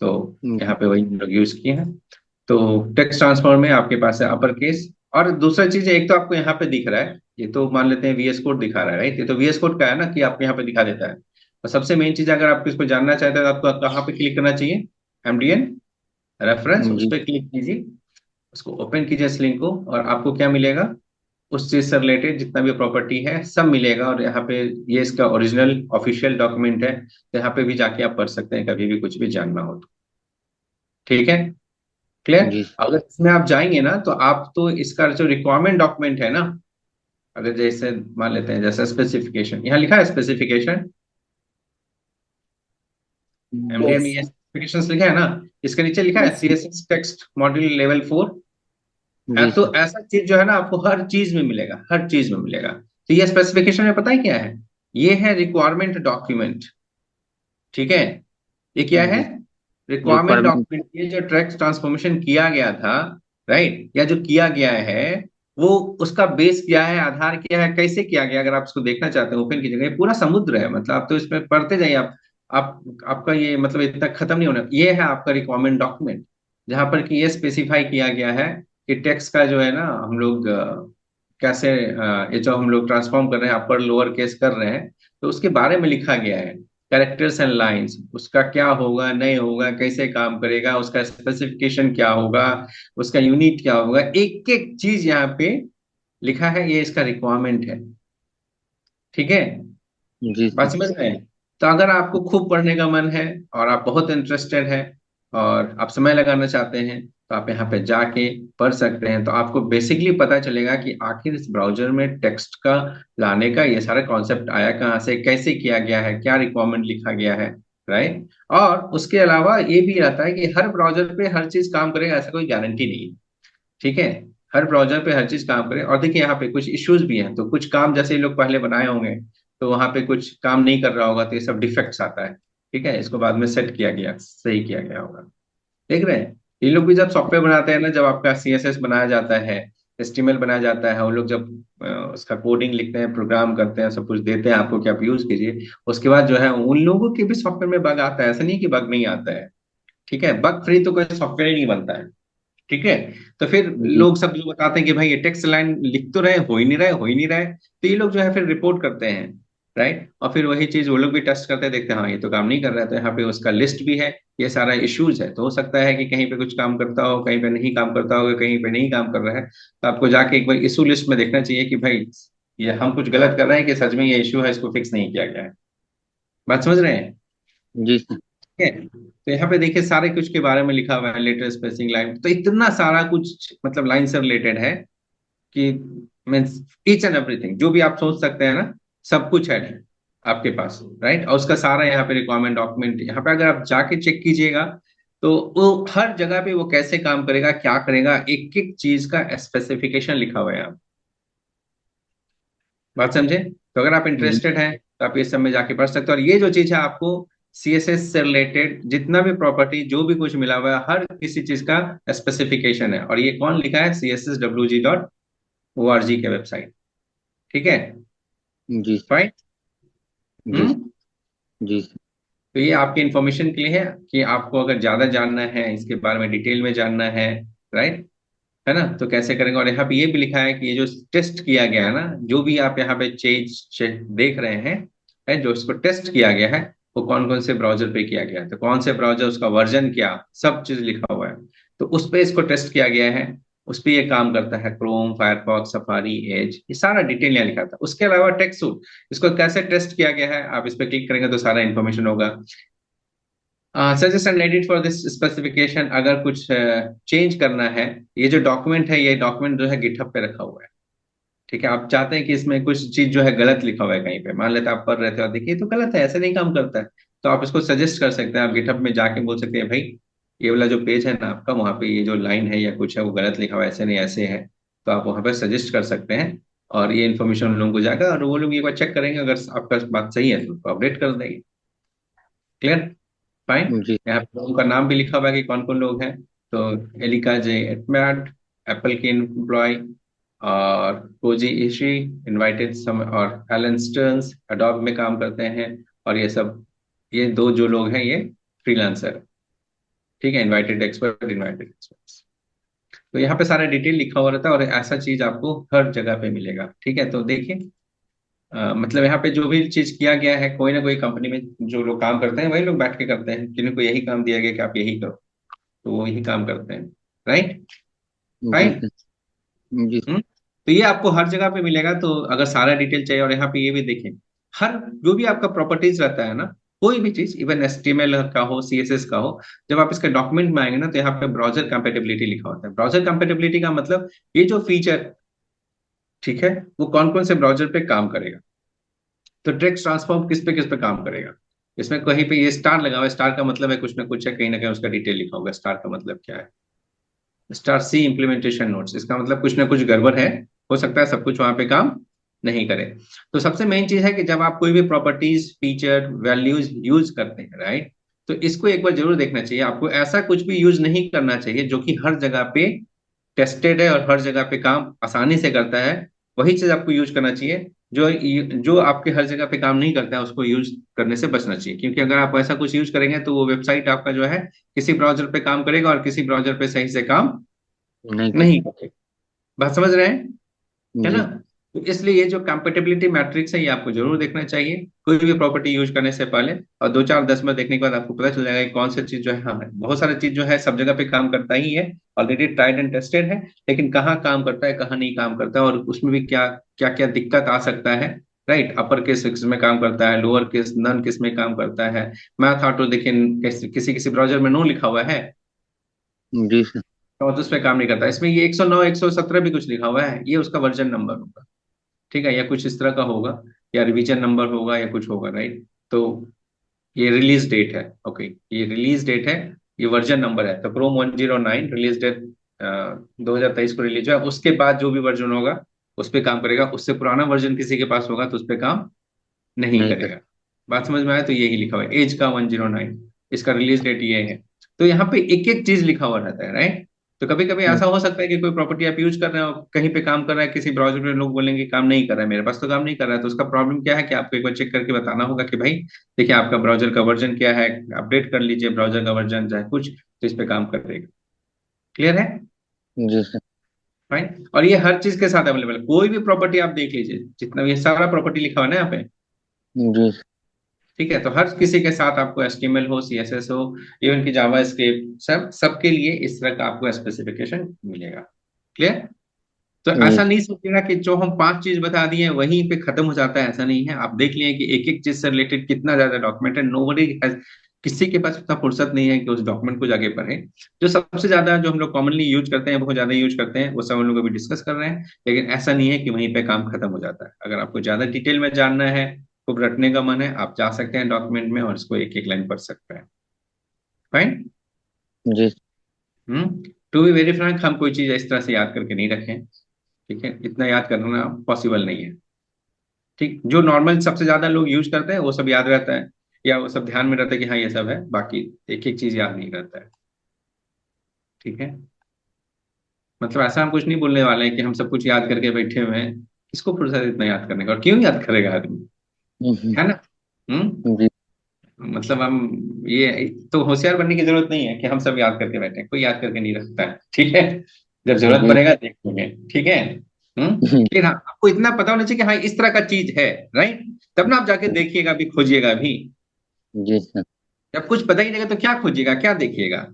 तो जी यहाँ पे वही हम लोग यूज किए हैं। तो टेक्स्ट ट्रांसफॉर्म में आपके पास है अपर केस। और दूसरा चीज है, एक तो आपको यहाँ पे दिख रहा है, ये तो मान लेते हैं वीएस कोड दिखा रहा है, राइट? ये तो वीएस कोड का है ना, कि आपको यहाँ पे दिखा देता है। और सबसे मेन चीज, अगर आप इसको जानना चाहते हैं, तो आपको कहाँ पे क्लिक करना चाहिए, एमडीएन रेफरेंस, उस जी पर क्लिक कीजिए, उसको ओपन कीजिए इस लिंक को, और आपको क्या मिलेगा, उस चीज से रिलेटेड जितना भी प्रॉपर्टी है सब मिलेगा। और यहाँ पे ये इसका ओरिजिनल ऑफिशियल डॉक्यूमेंट है, तो यहाँ पे भी जाके आप पढ़ सकते हैं, कभी भी कुछ भी जानना हो तो। ठीक है, क्लियर? जी अगर इसमें आप जाएंगे ना, तो आप तो इसका जो रिक्वायरमेंट डॉक्यूमेंट है ना, अगर जैसे मान लेते हैं, जैसे स्पेसिफिकेशन, यहाँ लिखा है स्पेसिफिकेशन, एमडीएम में ये स्पेसिफिकेशन लिखा है ना, इसके नीचे लिखा है सीएसएस टेक्स्ट मॉड्यूल लेवल 4। जी तो सर। ऐसा चीज जो है ना, आपको हर चीज में मिलेगा, हर चीज में मिलेगा। तो ये स्पेसिफिकेशन में पता है क्या है, ये है रिक्वायरमेंट डॉक्यूमेंट। ठीक है, ये क्या है, जी रिक्वायरमेंट रिक्वायरमेंट। डॉक्यूमेंट। ये जो ट्रैक्स ट्रांसफॉर्मेशन किया गया था, राइट, या जो किया गया है, वो उसका बेस क्या है, आधार क्या है, कैसे किया गया। अगर आप इसको देखना चाहते हैं, ओपन कीजिएगा, ये पूरा समुद्र है, मतलब आप तो इसमें पढ़ते जाइए आप आपका ये मतलब इतना खत्म नहीं होना। ये है आपका रिक्वायरमेंट डॉक्यूमेंट, जहां पर कि ये स्पेसिफाई किया गया है कि टेक्स्ट का जो है ना, हम लोग कैसे ये जो हम लोग ट्रांसफॉर्म कर रहे हैं, अपर लोअर केस कर रहे हैं, तो उसके बारे में लिखा गया है। कैरेक्टर्स एंड लाइंस, उसका क्या होगा, नहीं होगा, कैसे काम करेगा, उसका स्पेसिफिकेशन क्या होगा, उसका यूनिट क्या होगा, एक एक चीज यहाँ पे लिखा है। ये इसका रिक्वायरमेंट है। ठीक है, जी बात सर। समझ में है? तो अगर आपको खूब पढ़ने का मन है, और आप बहुत इंटरेस्टेड है, और आप समय लगाना चाहते हैं, तो आप यहाँ पे जाके पढ़ सकते हैं। तो आपको बेसिकली पता चलेगा कि आखिर इस ब्राउजर में टेक्स्ट का लाने का ये सारा कॉन्सेप्ट आया कहाँ से, कैसे किया गया है, क्या रिक्वायरमेंट लिखा गया है, राइट? और उसके अलावा ये भी रहता है कि हर ब्राउजर पे हर चीज काम करेगा, ऐसा कोई गारंटी नहीं है। ठीक है, हर ब्राउजर पे हर चीज काम करे। और देखिए, यहाँ पे कुछ इश्यूज भी हैं, तो कुछ काम जैसे ये लोग पहले बनाए होंगे, तो वहां पे कुछ काम नहीं कर रहा होगा, तो ये सब डिफेक्ट्स आता है। ठीक है, इसको बाद में सेट किया गया, सही किया गया होगा। देख रहे हैं, ये लोग भी जब सॉफ्टवेयर बनाते हैं ना, जब आपका सीएसएस बनाया जाता है, एचटीएमएल बनाया जाता है, वो लोग जब उसका कोडिंग लिखते हैं, प्रोग्राम करते हैं, सब कुछ देते हैं आपको कि आप यूज कीजिए, उसके बाद जो है उन लोगों के भी सॉफ्टवेयर में बग आता है, ऐसा नहीं कि बग नहीं आता है। ठीक है, बग फ्री तो कोई सॉफ्टवेयर ही नहीं बनता है। ठीक है। तो फिर जी लोग सब जो बताते हैं कि भाई ये टेक्स्ट लाइन लिख तो रहे, हो ही नहीं रहा है, हो ही नहीं रहा है, तो ये लोग जो है फिर रिपोर्ट करते हैं, राइट। और फिर वही चीज वो लोग भी टेस्ट करते हैं, देखते हैं हाँ ये तो काम नहीं कर रहा है, तो यहाँ पे उसका लिस्ट भी है, ये सारा इश्यूज है। तो हो सकता है कि कहीं पे कुछ काम करता हो, कहीं पे नहीं काम करता हो, कहीं पे नहीं काम कर रहा है, तो आपको जाके एक बार इशू लिस्ट में देखना चाहिए कि भाई ये हम कुछ गलत कर रहे हैं कि सच में ये इशू है, इसको फिक्स नहीं किया गया है। बात समझ रहे हैं? जी सर। ठीक है। तो यहाँ पे देखिए सारे कुछ के बारे में लिखा हुआ है, लेटर स्पेसिंग लाइन, तो इतना सारा कुछ मतलब लाइन से रिलेटेड है कि मीन्स ईच एंड एवरीथिंग जो भी आप सोच सकते हैं ना, सब कुछ है आपके पास, राइट। और उसका सारा यहाँ पे रिक्वायरमेंट डॉक्यूमेंट, यहाँ पे अगर आप जाके चेक कीजिएगा तो वो हर जगह पे वो कैसे काम करेगा, क्या करेगा, एक एक चीज का स्पेसिफिकेशन लिखा हुआ है यहाँ। बात समझे? तो अगर आप जी इंटरेस्टेड हैं तो आप इस सब में जाके पढ़ सकते हो। और ये जो चीज है आपको सीएसएस से रिलेटेड जितना भी प्रॉपर्टी जो भी कुछ मिला हुआ है, हर किसी चीज का स्पेसिफिकेशन है। और ये कौन लिखा है? csswg.org के वेबसाइट। ठीक है, जी फाइन। जी हम्म। जी सर। तो ये आपके इंफॉर्मेशन के लिए है कि आपको अगर ज्यादा जानना है इसके बारे में, डिटेल में जानना है, राइट, है ना, तो कैसे करेंगे। और यहाँ पे ये भी लिखा है कि ये जो टेस्ट किया गया है ना, जो भी आप यहाँ पे चेंज देख रहे हैं, है जो इसको टेस्ट किया गया है, वो कौन कौन से ब्राउजर पे किया गया है, तो कौन से ब्राउजर, उसका वर्जन क्या, सब चीज लिखा हुआ है। तो उस पे इसको टेस्ट किया गया है, उस पे ये काम करता है, क्रोम, फायरफॉक्स, सफारी, एज, ये सारा डिटेल यहाँ लिखा था। उसके अलावा टेक्स्ट सूट, इसको कैसे टेस्ट किया गया है, आप इस पे क्लिक करेंगे तो सारा इन्फॉर्मेशन होगा। Suggest and edit for this specification, अगर कुछ चेंज करना है, ये जो डॉक्यूमेंट है, ये डॉक्यूमेंट जो है गिटहब पे रखा हुआ है। ठीक है, आप चाहते हैं कि इसमें कुछ चीज जो है गलत लिखा हुआ है कहीं पे, मान लेते हैं आप पढ़ रहे थे और देखिए तो गलत है, ऐसे नहीं काम करता है, तो आप इसको सजेस्ट कर सकते हैं। आप गिटहब में जाके बोल सकते हैं भाई ये वाला जो पेज है ना आपका, वहाँ पे ये जो लाइन है या कुछ है वो गलत लिखा हुआ है, ऐसे नहीं ऐसे है। तो आप वहाँ पे सजेस्ट कर सकते हैं और ये इन्फॉर्मेशन उन लोगों को जाएगा और वो लोग एक बार चेक करेंगे, अगर आपका बात सही है तो अपडेट कर देंगे। क्लियर? फाइन। जी यहाँ पे लोगों का नाम भी लिखा हुआ है कि कौन कौन लोग हैं। तो एलिका जे एटमैट, एप्पल की एम्प्लॉय, और कोजी इशी, इनवाइटेड सम, और एलन स्टर्न्स अडोब में काम करते हैं। और ये सब, ये दो जो लोग हैं ये फ्रीलांसर। ठीक है, इनवाइटेड एक्सपर्ट, इनवाइटेड एक्सपर्ट। तो यहाँ पे सारा डिटेल लिखा हुआ रहता है और ऐसा चीज आपको हर जगह पे मिलेगा। ठीक है, तो देखिए मतलब यहाँ पे जो भी चीज किया गया है, कोई ना कोई कंपनी में जो लोग काम करते हैं वही लोग बैठ के करते हैं, किन्हीं को यही काम दिया गया कि आप यही करो, तो वो यही काम करते हैं, राइट। जी फाइन। सर। जी सर। तो ये आपको हर जगह पे मिलेगा। तो अगर सारा डिटेल चाहिए, और यहाँ पे ये भी देखें, हर जो भी आपका प्रॉपर्टीज रहता है ना, कोई भी चीज, इवन एचटीएमएल का हो, सीएसएस का हो, जब आप इसके डॉक्यूमेंट में आएंगे ना, तो यहाँ पे ब्राउजर कंपेटेबिलिटी लिखा होता है। ब्राउजर कंपेटेबिलिटी का मतलब ये जो फीचर, ठीक है, वो कौन कौन से ब्राउजर पे काम करेगा। तो टेक्स्ट ट्रांसफॉर्म किस पे काम करेगा। इसमें कहीं पे ये स्टार लगा हुआ है, स्टार का मतलब है कुछ ना कुछ है, कहीं ना कहीं उसका डिटेल लिखा होगा, स्टार का मतलब क्या है। स्टार सी इम्प्लीमेंटेशन नोट्स, इसका मतलब कुछ ना कुछ गड़बड़ है, हो सकता है सब कुछ वहां पे काम नहीं करे। तो सबसे मेन चीज है कि जब आप कोई भी प्रॉपर्टीज, फीचर, वैल्यूज यूज करते हैं, राइट, तो इसको एक बार जरूर देखना चाहिए। आपको ऐसा कुछ भी यूज नहीं करना चाहिए जो कि हर जगह पे टेस्टेड है और हर जगह पे काम आसानी से करता है। वही चीज आपको यूज करना चाहिए। जो जो आपके हर जगह पे काम नहीं करता है उसको यूज करने से बचना चाहिए, क्योंकि अगर आप ऐसा कुछ यूज करेंगे तो वो वेबसाइट आपका जो है किसी ब्राउजर पे काम करेगा और किसी ब्राउजर पे सही से काम नहीं कर। नहीं करेगा। बात समझ रहे हैं? है ना? जी तो इसलिए ये जो कंपेटेबिलिटी मैट्रिक्स है ये आपको जरूर देखना चाहिए कोई भी प्रॉपर्टी यूज करने से पहले। और दो चार 10 बार देखने के बाद आपको पता चल जाएगा कि कौन सी चीज जो है, हाँ बहुत सारी चीज जो है सब जगह पे काम करता ही है, ऑलरेडी ट्राइड एंड टेस्टेड है, लेकिन कहाँ काम करता है, कहाँ नहीं काम करता है, और उसमें भी क्या क्या क्या दिक्कत आ सकता है, राइट। अपर केस किस में काम करता है, लोअर केस नन किस में काम करता है, मैथ ऑटो देखिए किसी किसी ब्राउजर में नो लिखा हुआ है जी सर। और उस पर काम नहीं करता। इसमें ये 109 117 भी कुछ लिखा हुआ है, ये उसका वर्जन नंबर होगा। ठीक है, या कुछ इस तरह का होगा, या रिवीजन नंबर होगा, या कुछ होगा, राइट। तो ये रिलीज डेट है, ओके, ये रिलीज डेट है, ये वर्जन नंबर है। तो क्रोम 109 रिलीज डेट 2023 को रिलीज हुआ, उसके बाद जो भी वर्जन होगा उस पर काम करेगा, उससे पुराना वर्जन किसी के पास होगा तो उस पर काम नहीं नहीं कर। करेगा। बात समझ में आया? तो यही लिखा हुआ है एज का 109, इसका रिलीज डेट ये है। तो यहाँ पे एक एक चीज लिखा हुआ रहता है, राइट। तो कभी कभी ऐसा हो सकता है कि कोई प्रॉपर्टी आप यूज कर रहे हो, कहीं पे काम कर रहा है, किसी ब्राउजर में लोग बोलेंगे काम नहीं कर रहा है, मेरे पास तो काम नहीं कर रहा है, तो उसका प्रॉब्लम क्या है कि आपको एक बार चेक करके बताना होगा कि भाई देखिए आपका ब्राउजर का वर्जन क्या है, अपडेट कर लीजिए ब्राउजर का वर्जन, चाहे कुछ तो इस पे काम करेगा। क्लियर है? जी सर। फाइन। और ये हर चीज के साथ अवेलेबल है, कोई भी प्रॉपर्टी आप देख लीजिए, जितना भी ये सारा प्रॉपर्टी लिखा हुआ है ना यहाँ पे, जी सर। ठीक है। तो हर किसी के साथ आपको एचटीएमएल हो, सीएसएस हो, इवन की जावा स्क्रिप्ट, सबके लिए इस तरह का आपको स्पेसिफिकेशन मिलेगा। क्लियर? तो जी ऐसा नहीं सोचिएगा कि जो हम 5 चीज बता दिए वहीं पे खत्म हो जाता है, ऐसा नहीं है। आप देख लिए कि एक एक चीज से रिलेटेड कितना ज्यादा डॉक्यूमेंट है। नोबडी, किसी के पास उतना फुर्सत नहीं है कि उस डॉक्यूमेंट को जाके पढ़े। जो सबसे ज्यादा, जो हम लोग कॉमनली यूज करते हैं, बहुत ज्यादा यूज करते हैं, वो सब हम लोग अभी डिस्कस कर रहे हैं। लेकिन ऐसा नहीं है कि वहीं पे काम खत्म हो जाता है। अगर आपको ज्यादा डिटेल में जानना है, खूब रटने का मन है, आप जा सकते हैं डॉक्यूमेंट में और इसको एक एक लाइन पढ़ सकते हैं। फाइन। जी। टू बी वेरी फ्रैंक, हम कोई चीज इस तरह से याद करके नहीं रखें। ठीक है, इतना याद करना पॉसिबल नहीं है। ठीक, जो नॉर्मल सबसे ज्यादा लोग यूज करते हैं वो सब याद रहता है, या वो सब ध्यान में रहता है कि हाँ ये सब है, बाकी एक एक चीज याद नहीं रहता है। ठीक है, मतलब ऐसा हम कुछ नहीं बोलने वाले हैं कि हम सब कुछ याद करके बैठे हुए हैं। किसको फुर्सत है इतना याद करने का, और क्यों याद करेगा आदमी, हम्म, है ना? हम्म। जी। मतलब हम ये तो होशियार बनने की जरूरत नहीं है कि हम सब याद करके बैठे हैं, कोई याद करके नहीं रखता है। ठीक है, जब जरूरत जी। पड़ेगा देखेंगे। ठीक है। लेकिन हाँ, आपको इतना पता होना चाहिए कि हाँ इस तरह का चीज है, राइट? तब ना आप जाके देखिएगा भी, खोजिएगा भी। जी सर। जब कुछ पता ही नहीं लगे तो क्या खोजिएगा, क्या देखिएगा,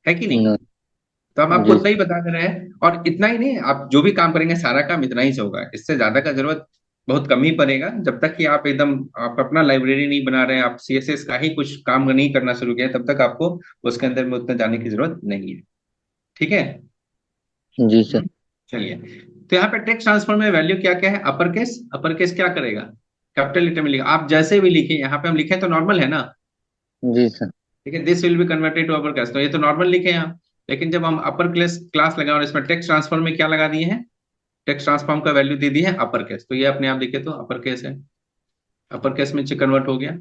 है कि नहीं? नो। तो हम आपको जी उतना ही बता दे रहे हैं। और इतना ही नहीं, आप जो भी काम करेंगे सारा काम इतना ही से होगा, इससे ज्यादा का जरूरत बहुत कम ही पड़ेगा। जब तक कि आप एकदम, आप अपना लाइब्रेरी नहीं बना रहे हैं, आप सीएसएस का ही कुछ काम नहीं करना शुरू किया, तब तक आपको उसके अंदर में उतना जाने की जरूरत नहीं है। ठीक है। जी सर। हम्म, चलिए। तो यहाँ पे टेक्स्ट ट्रांसफॉर्म में वैल्यू क्या क्या है? अपर केस, अपर केस क्या करेगा? कैपिटल लेटर में लिखा, आप जैसे भी लिखे, यहाँ पे हम लिखे तो नॉर्मल है ना। जी सर। ठीक है, this will be converted to upper class, तो ये तो नॉर्मल लिखे यहाँ। लेकिन जब हम अपर क्लास क्लास लगाए और इसमें टेक्स्ट ट्रांसफॉर्म में क्या लगा दिए हैं, टेक्स्ट ट्रांसफॉर्म का वैल्यू दे दी है अपर केस, तो ये अपने आप लिखे तो अपर केस है, अपर केस में कन्वर्ट हो गया।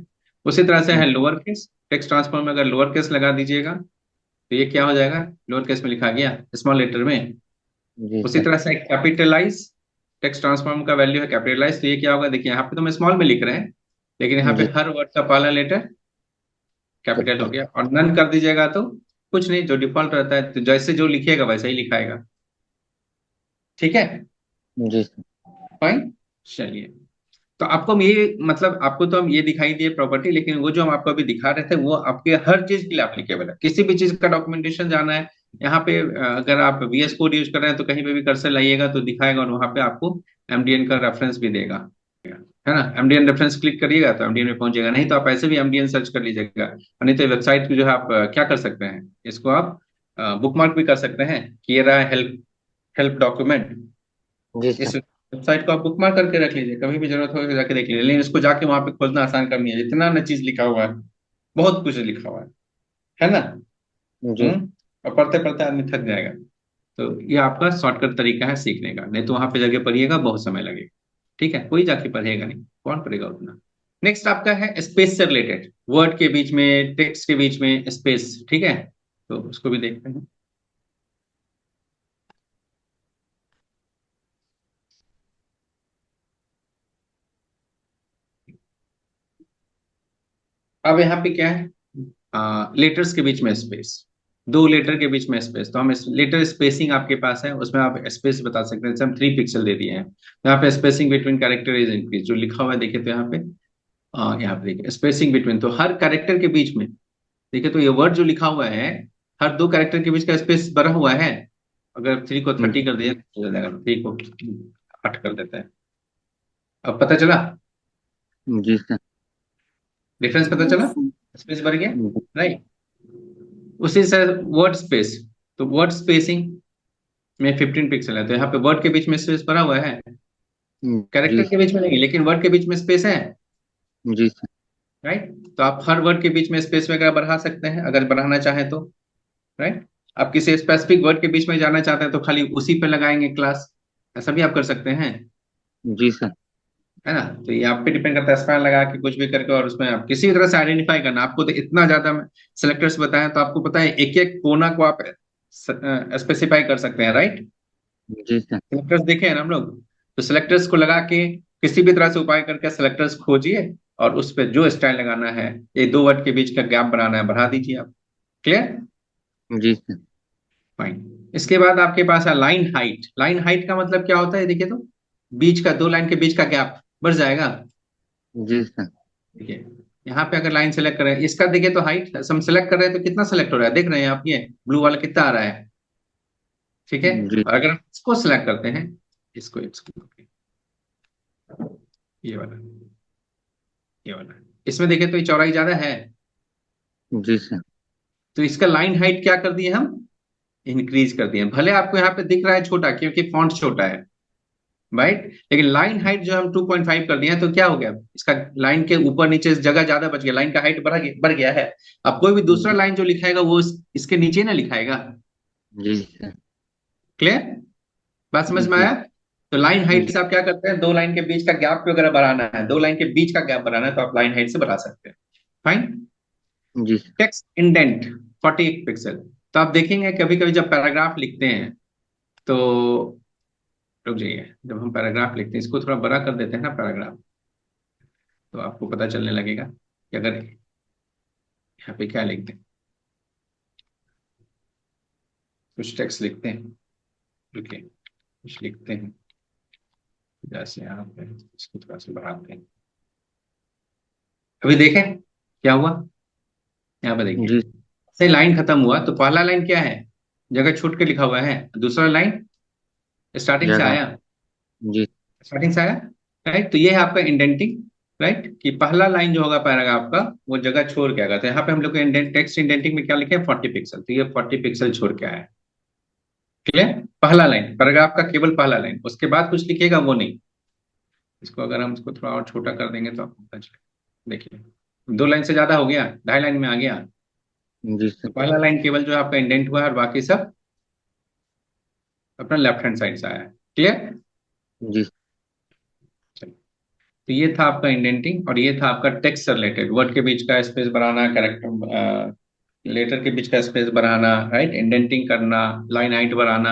उसी तरह से है लोअर केस, टेक्स्ट ट्रांसफॉर्म में अगर लोअर केस लगा दीजिएगा तो ये क्या हो जाएगा, लोअर केस में लिखा गया स्मॉल लेटर में। जी उसी सर। तरह से कैपिटलाइज, टेक्स्ट ट्रांसफॉर्म का वैल्यू है कैपिटलाइज, तो ये क्या होगा, देखिए यहाँ पे तो मैं स्मॉल में लिख रहे हैं, लेकिन यहाँ पे जी। हर वर्ड का पहला लेटर कैपिटल हो कैपिटल। गया। और नन कर दीजिएगा तो कुछ नहीं, जो डिफॉल्ट रहता है, तो जैसे जो लिखिएगा वैसा ही लिखाएगा। ठीक है, जी सर। फाइन। चलिए, तो आपको हम ये, मतलब आपको तो हम ये दिखाई दिए प्रॉपर्टी, लेकिन वो जो हम आपको अभी दिखा रहे थे वो आपके हर चीज के लिए एप्लीकेबल है। किसी भी चीज का डॉक्यूमेंटेशन जाना है, यहाँ पे अगर आप वीएस कोड यूज कर रहे हैं तो कहीं पे भी कर्सर लाइएगा तो दिखाएगा, और वहां पे आपको एमडीएन का रेफरेंस भी देगा, है ना? एमडीएन रेफरेंस क्लिक करिएगा तो एमडीएन में पहुंचेगा, नहीं तो आप ऐसे भी एमडीएन सर्च कर लीजिएगा। और नहीं तो वेबसाइट की जो है, आप क्या कर सकते हैं, इसको आप बुकमार्क भी कर सकते हैं कि ये रहा हेल्प, हेल्प डॉक्यूमेंट। जी इस सर। वेबसाइट को आप बुकमार्क करके रख लीजिए, कभी भी जरूरत हो तो जाके देख लीजिए। लेकिन इसको जाके वहां पे खोजना आसान काम नहीं है, इतना न चीज लिखा हुआ है, बहुत कुछ लिखा हुआ है ना? जी। और पढ़ते पढ़ते आदमी थक जाएगा। तो ये आपका शॉर्टकट तरीका है सीखने का, नहीं तो वहां पे जाके पढ़िएगा बहुत समय लगेगा। ठीक है, कोई जाके पढ़ेगा नहीं, कौन पढ़ेगा उतना। नेक्स्ट आपका है स्पेस से रिलेटेड, वर्ड के बीच में, टेक्स्ट के बीच में स्पेस। ठीक है, तो उसको भी देखते हैं। अब यहाँ पे क्या है, लेटर्स के बीच में स्पेस, दो लेटर के बीच में स्पेस, तो हम लेटर स्पेसिंग आपके पास है, उसमें आप स्पेस बता सकते हैं। जैसे हम 3 पिक्सल दे दिए हैं, यहाँ पे spacing between character is increase, जो लिखा हुआ है देखिए, तो यहाँ पे यहाँ पे देखिए स्पेसिंग बिटवीन, तो हर कैरेक्टर के बीच में देखिए, तो ये वर्ड जो लिखा हुआ है, हर दो कैरेक्टर के बीच का स्पेस भरा हुआ है। अगर 3 को 30 कर दिया तो हो जाएगा, 3 को 8 कर देते हैं। अब पता चला, जी सर। डिफरेंस पता चला, स्पेस भर गया, राइट? उसी से वर्ड स्पेस, तो वर्ड स्पेसिंग में 15 पिक्सल है, तो यहाँ पे वर्ड के बीच में स्पेस भरा हुआ है, जी कैरेक्टर के बीच में नहीं, लेकिन वर्ड के बीच में स्पेस है, जी सर। राइट? तो आप हर वर्ड के बीच में स्पेस वगैरह बढ़ा सकते हैं अगर बढ़ाना चाहें तो, राइट? आप किसी स्पेसिफिक वर्ड के बीच में जाना चाहते हैं तो खाली उसी पे लगाएंगे क्लास, ऐसा भी आप कर सकते हैं, जी सर। है ना? तो ये आप पे डिपेंड करता है, स्पैन लगा के कुछ भी करके, और उसमें आप किसी भी तरह से आइडेंटिफाई करना। आपको तो इतना ज्यादा सेलेक्टर्स बताएं तो आपको पता है एक एक कोना को आप स्पेसिफाई कर सकते हैं, राइट? जी सर। सेलेक्टर्स देखे हैं ना हम लोग, तो सेलेक्टर्स को लगा के किसी भी तरह से उपाय करके सेलेक्टर्स खोजिए, और उस पर जो स्टाइल लगाना है, ये दो वर्ड के बीच का गैप बनाना है, बढ़ा दीजिए आप। क्लियर? जी सर। फाइन। इसके बाद आपके पास है लाइन हाइट। लाइन हाइट का मतलब क्या होता है, देखिए तो बीच का, दो लाइन के बीच का गैप बढ़ जाएगा। जी सर। देखिए यहाँ पे अगर लाइन सेलेक्ट करें, इसका देखिए तो हाइट हम सेलेक्ट कर रहे हैं तो कितना सेलेक्ट हो रहा है, देख रहे हैं आप, ये ब्लू वाला कितना आ रहा है। ठीक है, जी और अगर हम इसको सिलेक्ट करते हैं, इसको ये वाला, ये वाला, इसमें देखिए तो ये चौड़ाई ज्यादा है, जी सर। तो इसका लाइन हाइट क्या कर दिए हम, इंक्रीज कर दिए। भले आपको यहाँ पे दिख रहा है छोटा क्योंकि फॉन्ट छोटा है, राइट, लेकिन लाइन हाइट जो हम 2.5 कर दिए हैं तो क्या हो गया, इसका लाइन के ऊपर नीचे जगह ज्यादा बच गया, लाइन का हाइट बढ़ गया है। अब कोई भी दूसरा लाइन जो लिखाएगा वो इसके नीचे ना लिखाएगा। जी सर। क्लियर, बात समझ में जी आया। तो लाइन हाइट जी से आप क्या करते हैं, दो लाइन के बीच का गैप वगैरह बढ़ाना है, दो लाइन के बीच का गैप बढ़ाना है तो आप लाइन हाइट से बढ़ा सकते हैं। फाइन। जी सर। Text indent 48 pixel. तो आप देखेंगे कभी कभी जब पैराग्राफ लिखते हैं तो, रुक जाइए, जब हम पैराग्राफ लिखते हैं इसको थोड़ा बड़ा कर देते हैं ना पैराग्राफ, तो आपको पता चलने लगेगा कि अगर यहाँ पे क्या लिखते हैं, कुछ टेक्स्ट लिखते हैं, रुकिए, कुछ लिखते हैं, जैसे यहाँ पे इसको थोड़ा सा बढ़ाते हैं, अभी देखें क्या हुआ, यहाँ पे देखिए, जी से लाइन खत्म हुआ तो पहला लाइन क्या है, जगह छूट के लिखा हुआ है, दूसरा लाइन स्टार्टिंग से जगह। आया, जी स्टार्टिंग से आया, राइट। तो ये है आपका इंडेंटिंग, राइट, कि पहला लाइन जो होगा पैराग्राफ का वो जगह छोड़ के आएगा। तो यहाँ पे हम लोग टेक्स्ट इंडेंटिंग में क्या लिखे हैं, 40 पिक्सल, तो ये 40 पिक्सल छोड़ के आया है। क्लियर, पहला लाइन पैराग्राफ का, केवल पहला लाइन, उसके बाद कुछ लिखेगा वो नहीं। इसको अगर हम इसको थोड़ा और छोटा कर देंगे तो आपको पता चलेगा, देखिए दो लाइन से ज्यादा हो गया, ढाई लाइन में आ गया। जी तो सर। पहला लाइन केवल जो है आपका इंडेंट हुआ है और बाकी सब अपना लेफ्ट हैंड साइड से आया है। क्लियर, जी तो ये था आपका इंडेंटिंग, और ये था आपका टेक्स्ट से रिलेटेड, वर्ड के बीच का स्पेस बनाना, कैरेक्टर लेटर के बीच का स्पेस बढ़ाना, राइट, इंडेंटिंग करना, लाइन हाइट बढ़ाना,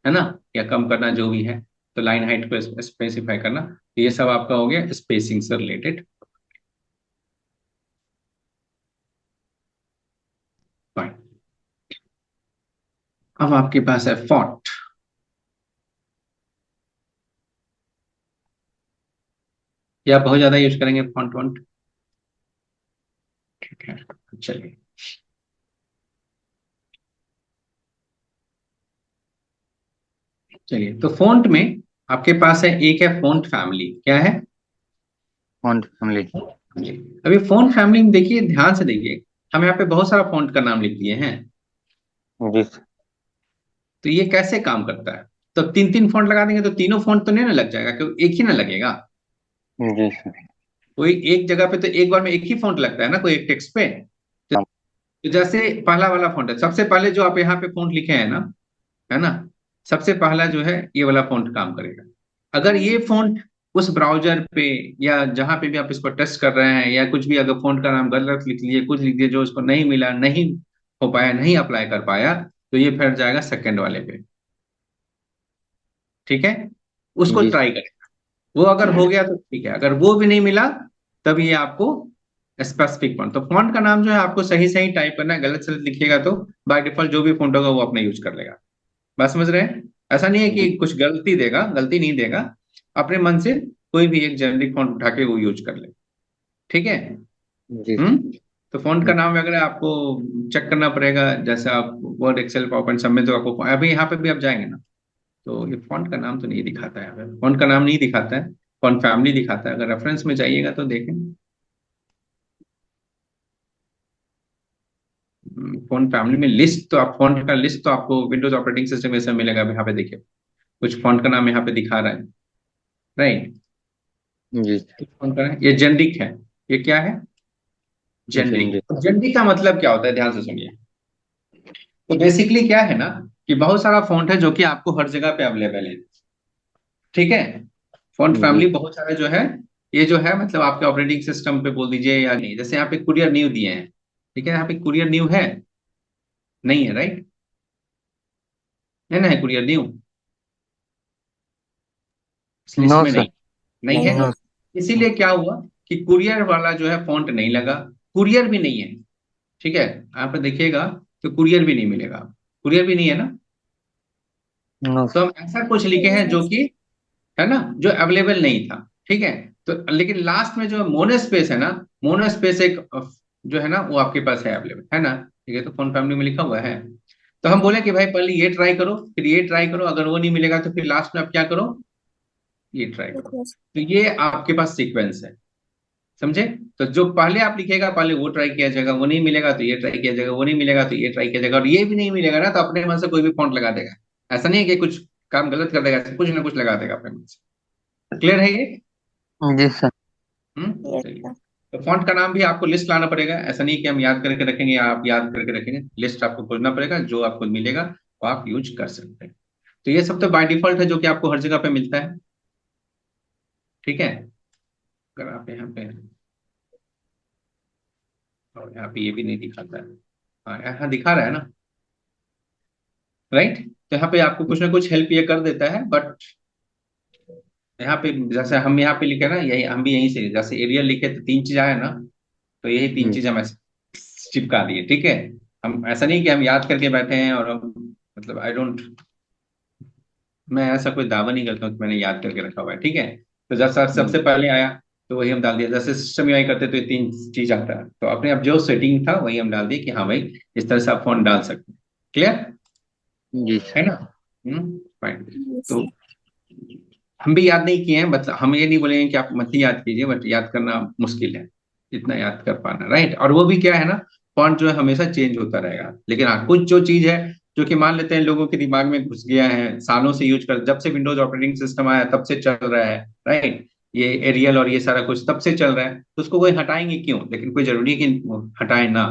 है ना, या कम करना जो भी है, तो लाइन हाइट को स्पेसिफाई करना, तो ये सब आपका हो गया स्पेसिंग से रिलेटेड। फाइन। अब आपके पास है फॉन्ट, या आप बहुत ज्यादा यूज करेंगे फॉन्ट वॉन्ट, ठीक है, चलिए। चलिए, तो फॉन्ट में आपके पास है, एक है फॉन्ट फैमिली, क्या है, फॉन्ट फैमिली। अभी फॉन्ट फैमिली में देखिए, ध्यान से देखिए, हम यहाँ पे बहुत सारा फॉन्ट का नाम लिख दिए हैं, जी सर। तो ये कैसे काम करता है, तो तीन तीन फॉन्ट लगा देंगे तो तीनों फॉन्ट तो नहीं ना लग जाएगा, क्योंकि एक ही ना लगेगा, जी सर। कोई एक जगह पे तो एक बार में एक ही फॉन्ट लगता है ना, कोई एक टेक्स्ट पे। हाँ। तो जैसे पहला वाला फॉन्ट है, सबसे पहले जो आप यहाँ पे फॉन्ट लिखे हैं ना, है ना, सबसे पहला जो है ये वाला फॉन्ट काम करेगा। अगर ये फॉन्ट उस ब्राउजर पे या जहां पे भी आप इसको टेस्ट कर रहे हैं, या कुछ भी अगर फॉन्ट का नाम गलत लिख लिए, कुछ लिख दिए जो उसको नहीं मिला, नहीं हो पाया, नहीं अप्लाई कर पाया, तो ये फिर जाएगा सेकंड वाले पे। ठीक है, उसको जी ट्राई करें, वो अगर हो गया तो ठीक है, अगर वो भी नहीं मिला तब ये आपको स्पेसिफिक फॉन्ट, तो फॉन्ट का नाम जो है आपको सही सही टाइप करना है, गलत सलत लिखिएगा तो बाय डिफॉल्ट जो भी फॉन्ट होगा वो अपना यूज कर लेगा। बात समझ रहे हैं, ऐसा नहीं है कि जी कुछ गलती देगा, गलती नहीं देगा, अपने मन से कोई भी एक जेनरिक फॉन्ट उठा के वो यूज कर ले। ठीक है। जी तो फॉन्ट का नाम वगैरह आपको चेक करना पड़ेगा, जैसे आप वर्ड, एक्सेल, पावरपॉइंट सब में तो आपको, अभी यहाँ पे भी आप जाएंगे ना, तो ये फॉन्ट का नाम तो नहीं दिखाता है, यहाँ पे फॉन्ट का नाम नहीं दिखाता है, फॉन्ट फैमिली दिखाता है, अगर रेफरेंस में जाइएगा तो देखें, फॉन्ट फैमिली में लिस्ट, तो आप फॉन्ट का लिस्ट तो आपको विंडोज ऑपरेटिंग सिस्टम में सब मिलेगा। अभी यहाँ पे देखिए कुछ फॉन्ट का नाम यहाँ पे दिखा रहा है, राइट, जी फॉन्ट का ये जेनरिक है, ये क्या है, जेनरिक। जी जेनरिक का मतलब क्या होता है, ध्यान से सुनिए। तो बेसिकली क्या है ना, कि बहुत सारा फॉन्ट है जो कि आपको हर जगह पे अवेलेबल है। ठीक है, फॉन्ट जी फैमिली बहुत सारे जो है, ये जो है मतलब आपके ऑपरेटिंग सिस्टम पे बोल दीजिए या नहीं, जैसे यहाँ पे कुरियर न्यू दिए हैं, ठीक है, यहाँ पे कुरियर न्यू है, नहीं है, राइट, है ना, है कुरियर न्यू इस लिस्ट नो में, सर। नहीं, नहीं है। नो। इसीलिए क्या हुआ कि कुरियर वाला जो है फॉन्ट नहीं लगा, कुरियर भी नहीं है। ठीक है, यहाँ पे देखिएगा तो कुरियर भी नहीं मिलेगा, कुरियर भी नहीं है ना, नो तो हम ऐसा कुछ लिखे हैं जो कि, है ना, जो अवेलेबल नहीं था। ठीक है, तो लेकिन लास्ट में जो मोनोस्पेस है ना, मोनोस्पेस एक जो है ना वो आपके पास है, अवेलेबल है ना। ठीक है, तो फोन फैमिली में लिखा हुआ है। तो हम बोले कि भाई पहले ये ट्राई करो, फिर ये ट्राई करो, अगर वो नहीं मिलेगा तो फिर लास्ट में आप क्या करो, ये ट्राई करो। तो ये आपके पास सीक्वेंस है, समझे। तो जो पहले आप लिखेगा पहले वो ट्राई किया जाएगा, वो नहीं मिलेगा तो ये ट्राई किया जाएगा, वो नहीं मिलेगा तो ये ट्राई किया जाएगा, और ये भी नहीं मिलेगा ना तो अपने मन से कोई भी फॉन्ट लगा देगा। ऐसा नहीं है कि कुछ काम गलत कर देगा, ऐसा कुछ ना कुछ लगा देगा अपने मन से। क्लियर है ये? जी सर। चलिए। तो फॉन्ट का नाम भी आपको लिस्ट लाना पड़ेगा, ऐसा नहीं कि हम याद करके रखेंगे या आप याद करके रखेंगे, लिस्ट आपको खोजना पड़ेगा, जो आपको मिलेगा वो आप यूज कर सकते हैं। तो ये सब तो बाय डिफॉल्ट है जो कि आपको हर जगह पे मिलता है। ठीक है, अगर आप यहाँ पे, और यहाँ पे ये भी नहीं दिखाता है, हाँ यहाँ दिखा रहा है ना, राइट। तो यहाँ पे आपको कुछ ना कुछ हेल्प ये कर देता है, बट यहाँ पे जैसे हम यहाँ पे लिखे ना, यही हम भी यहीं से जैसे एरियल लिखे तो तीन चीज आया ना, तो यही तीन चीज हम ऐसे चिपका दिए। ठीक है, हम ऐसा नहीं कि हम याद करके बैठे हैं और हम, मतलब आई डोंट, मैं ऐसा कोई दावा नहीं करता हूँ कि मैंने याद करके रखा हुआ है। ठीक है, तो जैसा सबसे पहले आया तो वही हम डाल दिया, जैसे सिस्टम यूआई करते तो ये तीन चीज आता है, तो अपने आप जो सेटिंग था वही हम डाल दिए कि हाँ भाई इस तरह से आप फोन डाल सकते हैं। क्लियर जी है सर। ना? फाइन। तो हम भी याद नहीं किए हैं, बट हम ये नहीं बोलेंगे कि आप मत ही याद कीजिए, बट याद करना मुश्किल है, इतना याद कर पाना, राइट। और वो भी क्या है ना, फॉन्ट जो है हमेशा चेंज होता रहेगा, लेकिन हाँ कुछ जो चीज है जो कि मान लेते हैं लोगों के दिमाग में घुस गया है, सालों से यूज कर, जब से विंडोज ऑपरेटिंग सिस्टम आया तब से चल रहा है, राइट। ये एरियल और ये सारा कुछ तब से चल रहा है, तो उसको कोई हटाएंगे क्यों, लेकिन कोई जरूरी है कि हटाए ना,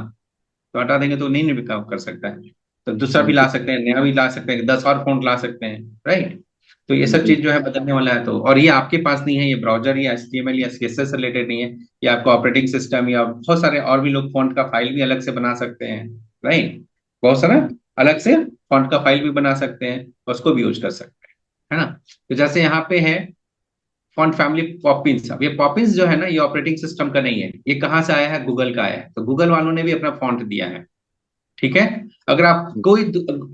तो हटा देंगे तो नहीं भी काम कर सकता है। तो दूसरा भी ला सकते हैं, नया भी ला सकते हैं, 10 और फॉन्ट ला सकते हैं, राइट। तो ये सब जी चीज जो है बदलने वाला है, तो और ये आपके पास नहीं है, ये ब्राउजर या एचटीएमएल या सीएसएस से रिलेटेड नहीं है, ये आपको ऑपरेटिंग सिस्टम या बहुत सारे और भी लोग फॉन्ट का फाइल भी अलग से बना सकते हैं, राइट। बहुत सारा अलग से फॉन्ट का फाइल भी बना सकते हैं, उसको भी यूज कर सकते हैं, है ना। तो जैसे यहाँ पे है फॉन्ट फैमिली पॉपिंस, अब ये पॉपिंस जो है ना ये ऑपरेटिंग सिस्टम का नहीं है, ये कहाँ से आया है, गूगल का आया है, तो गूगल वालों ने भी अपना फॉन्ट दिया है। ठीक है, अगर आप कोई,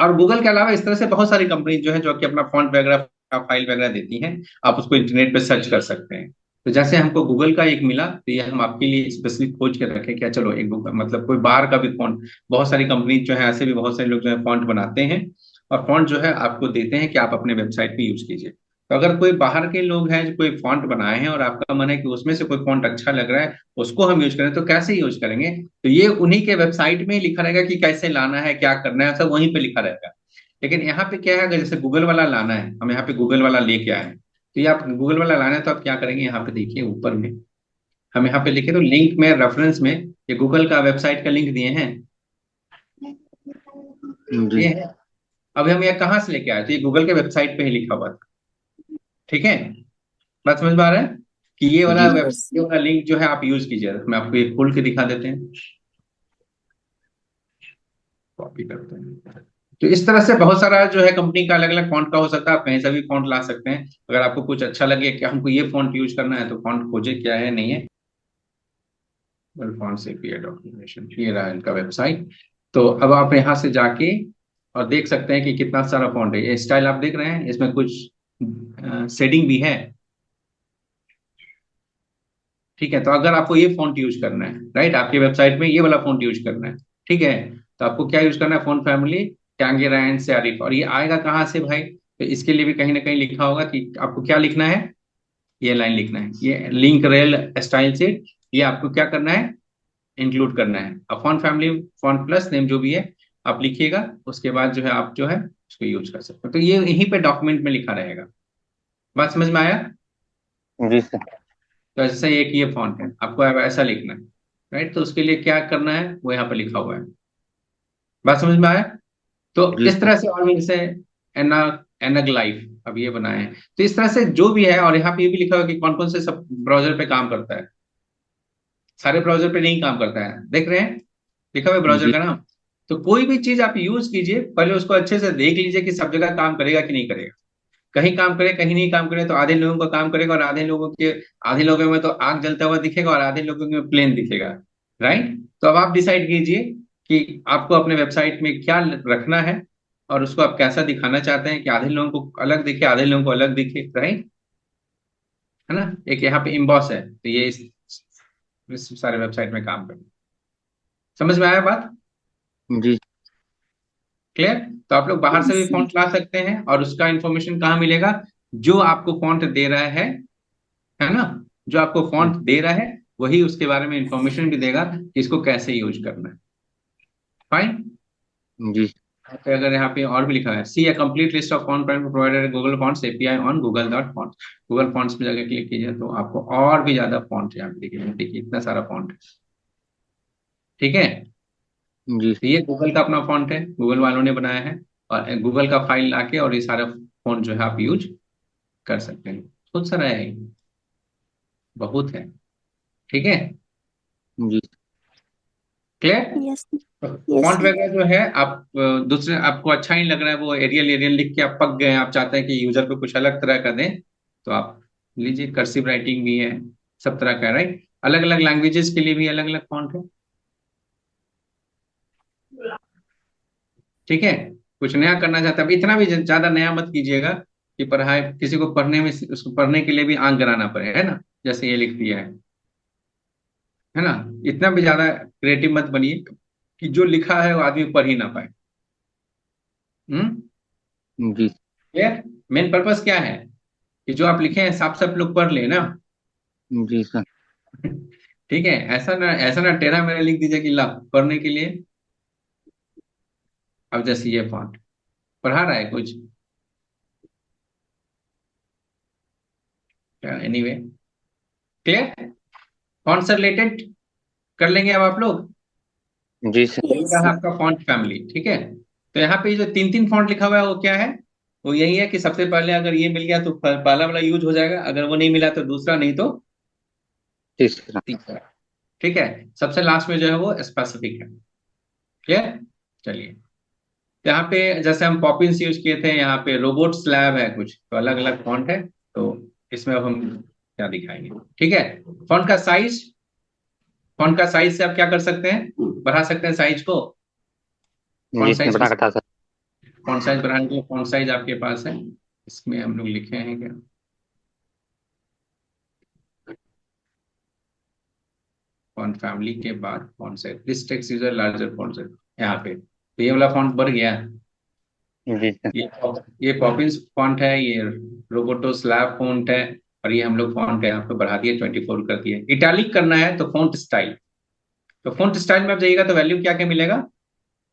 और गूगल के अलावा इस तरह से बहुत सारी कंपनी जो है जो कि अपना फॉन्ट वगैरह का फाइल वगैरह देती हैं, आप उसको इंटरनेट पे सर्च कर सकते हैं। तो जैसे हमको गूगल का एक मिला तो ये हम आपके लिए स्पेसिफिक खोज के रखे, क्या चलो एक मतलब कोई बाहर का भी फॉन्ट, बहुत सारी कंपनी जो है ऐसे भी बहुत सारे लोग जो है फॉन्ट बनाते हैं और फॉन्ट जो है आपको देते हैं कि आप अपने वेबसाइट पे यूज कीजिए। तो अगर कोई बाहर के लोग हैं जो कोई फॉन्ट बनाए हैं और आपका मन है कि उसमें से कोई फॉन्ट अच्छा लग रहा है उसको हम यूज करें, तो कैसे यूज करेंगे, तो ये उन्हीं के वेबसाइट में ही लिखा रहेगा कि कैसे लाना है क्या करना है, सब वहीं पे लिखा रहेगा। लेकिन यहाँ पे क्या है, अगर जैसे गूगल वाला लाना है, हम यहाँ पे गूगल वाला लेके आए हैं, तो ये आप गूगल वाला लाना है तो आप क्या करेंगे, यहाँ पे देखिए ऊपर में हम यहाँ पे लिखे तो लिंक में रेफरेंस में ये गूगल का वेबसाइट का लिंक दिए हैं, जी ये है। अभी हम ये कहाँ से लेके आए, तो ये गूगल के वेबसाइट पे ही लिखा हुआ था। ठीक है, बात समझ में आ रहा है कि ये वाला जी वेबसाइट वाला लिंक जो है आप यूज कीजिए, मैं आपको ये खोल के दिखा देते हैं, कॉपी करते हैं। तो इस तरह से बहुत सारा जो है कंपनी का अलग अलग फॉन्ट का हो सकता है, आप कहीं से भी फॉन्ट ला सकते हैं। अगर आपको कुछ अच्छा लगे कि हमको ये फॉन्ट यूज करना है तो फॉन्ट खोजे क्या है नहीं है, फॉन्ट से डॉक्यूमेंटेशन, ये रहा इनका वेबसाइट। तो अब आप यहाँ से जाके और देख सकते हैं कि कितना सारा फॉन्ट है, ये स्टाइल आप देख रहे हैं, इसमें कुछ शेडिंग भी है। ठीक है, तो अगर आपको ये फॉन्ट यूज करना है, राइट, आपकी वेबसाइट में ये वाला फॉन्ट यूज करना है, ठीक है, तो आपको क्या यूज करना है, फॉन्ट फैमिली टैंगेरा एंड सेरिफ, और ये आएगा कहाँ से भाई, तो इसके लिए भी कहीं ना कहीं लिखा होगा कि आपको क्या लिखना है, ये लाइन लिखना है, ये लिंक रेल स्टाइल से, ये आपको क्या करना है, इंक्लूड करना है। अब font family font plus name जो भी है आप लिखिएगा, उसके बाद जो है आप जो है उसको यूज कर सकते हो, तो ये यहीं पे डॉक्यूमेंट में लिखा रहेगा। बात समझ में आया? जी सर। तो ऐसा एक ये फॉन्ट है, आपको अब ऐसा लिखना है, राइट, तो उसके लिए क्या करना है वो यहाँ पे लिखा हुआ है। बात समझ में आया? तो जी इस सर। तरह से, और भी जैसे एना एनग लाइफ अब ये बनाए हैं, तो इस तरह से जो भी है, और यहाँ पे ये भी लिखा हुआ है कि कौन कौन से सब ब्राउजर पे काम करता है, सारे ब्राउजर पे नहीं काम करता है, देख रहे हैं लिखा हुआ है ब्राउजर जी का नाम। तो कोई भी चीज आप यूज कीजिए, पहले उसको अच्छे से देख लीजिए कि सब जगह काम करेगा कि नहीं करेगा, कहीं काम करे कहीं नहीं काम करे, तो आधे लोगों का काम करेगा और आधे लोगों में तो आग जलता हुआ दिखेगा और आधे लोगों में प्लेन दिखेगा, राइट। तो अब आप डिसाइड कीजिए कि आपको अपने वेबसाइट में क्या रखना है, और उसको आप कैसा दिखाना चाहते हैं कि आधे लोगों को अलग दिखे, आधे लोगों को अलग दिखे, राइट, है ना। एक यहाँ पे इम्बॉस है, तो ये इस सारे वेबसाइट में काम करता है। समझ में आया बात? जी क्लियर? तो आप लोग बाहर से भी Yes, फॉन्ट ला सकते हैं, और उसका इंफॉर्मेशन कहाँ मिलेगा? जो आपको फॉन्ट दे रहा है ना, जो आपको फॉन्ट दे रहा है वही उसके बारे में इंफॉर्मेशन भी देगा कि इसको कैसे यूज करना है। फाइन। जी तो अगर यहाँ पे और भी लिखा है, see a complete list of font provided Google fonts API on Google dot fonts. Google fonts में जाकर क्लिक कीजिए तो आपको और भी ज्यादा फॉन्ट यहाँ पे दिखेगा। देखिए इतना सारा फॉन्ट है, ठीक है। जी तो ये गूगल का अपना फॉन्ट है, गूगल वालों ने बनाया है, और गूगल का फाइल लाके और ये सारा फॉन्ट जो है आप यूज कर सकते हैं। बहुत सारा है, बहुत है, ठीक है। जी clear? yes, yes, font sir. वगैरह जो है आप दूसरे आपको अच्छा नहीं लग रहा है, वो एरियल एरियल लिख के आप पक गए हैं, आप चाहते हैं कि यूजर को कुछ अलग तरह का दें, तो आप लीजिए, कर्सिव राइटिंग भी है, सब तरह का, राइट। अलग अलग लैंग्वेजेस के लिए भी अलग अलग फॉन्ट है, ठीक है। कुछ नया करना चाहते हैं, अब इतना भी ज्यादा नया मत कीजिएगा कि पढ़ाई किसी को पढ़ने में, उसको पढ़ने के लिए भी आंख गराना पड़े, है ना, जैसे ये लिख दिया है ना। इतना भी ज्यादा क्रिएटिव मत बनिए कि जो लिखा है वो आदमी पढ़ ही ना पाए। हम्म। जी क्लियर? मेन पर्पस क्या है कि जो आप लिखे हैं साफ साफ लोग पढ़ ले ना। जी सर। ठीक है, ऐसा ना टेढ़ा मेढ़ा लिख दीजिए कि ला पढ़ने के लिए। अब जैसे ये फॉन्ट पढ़ा रहा है कुछ, एनीवे, क्लियर। फॉन्ट से रिलेटेड कर लेंगे अब आप लोग। जी सर। ये Yes, रहा sir. आपका फॉन्ट फैमिली, ठीक है। तो यहाँ पे जो तीन तीन फॉन्ट लिखा हुआ है वो क्या है? वो यही है कि सबसे पहले अगर ये मिल गया तो पहला वाला यूज हो जाएगा, अगर वो नहीं मिला तो दूसरा, नहीं तो जी सर। तीसरा, ठीक है। सबसे लास्ट में जो है वो स्पेसिफिक है। क्लियर? चलिए, तो यहाँ पे जैसे हम पॉपिंस यूज किए थे, यहाँ पे रोबोट स्लैब है कुछ, तो अलग अलग फॉन्ट है। तो इसमें अब हम क्या दिखाएंगे, ठीक है। फॉन्ट का साइज, फॉन्ट का साइज से आप क्या कर सकते हैं, बढ़ा सकते हैं साइज को। जी फॉन्ट सर, साइज बड़ा कटा सर। फॉन्ट साइज बढ़ाने के लिए फॉन्ट साइज आपके पास है, इसमें हम लोग लिखे हैं क्या, फॉन्ट फैमिली के बाद font size, this text is a larger font size, यहाँ पे तो ये वाला फॉन्ट बढ़ गया। जी सर। ये ये पॉपिंस फॉन्ट है, ये रोबोटो स्लैब फॉन्ट है, और ये हम लोग फॉन्ट है यहाँ पे बढ़ा दिए, 24 कर दिए। इटैलिक करना है तो फॉन्ट स्टाइल, तो फॉन्ट स्टाइल में आप जाइएगा तो वैल्यू क्या क्या मिलेगा,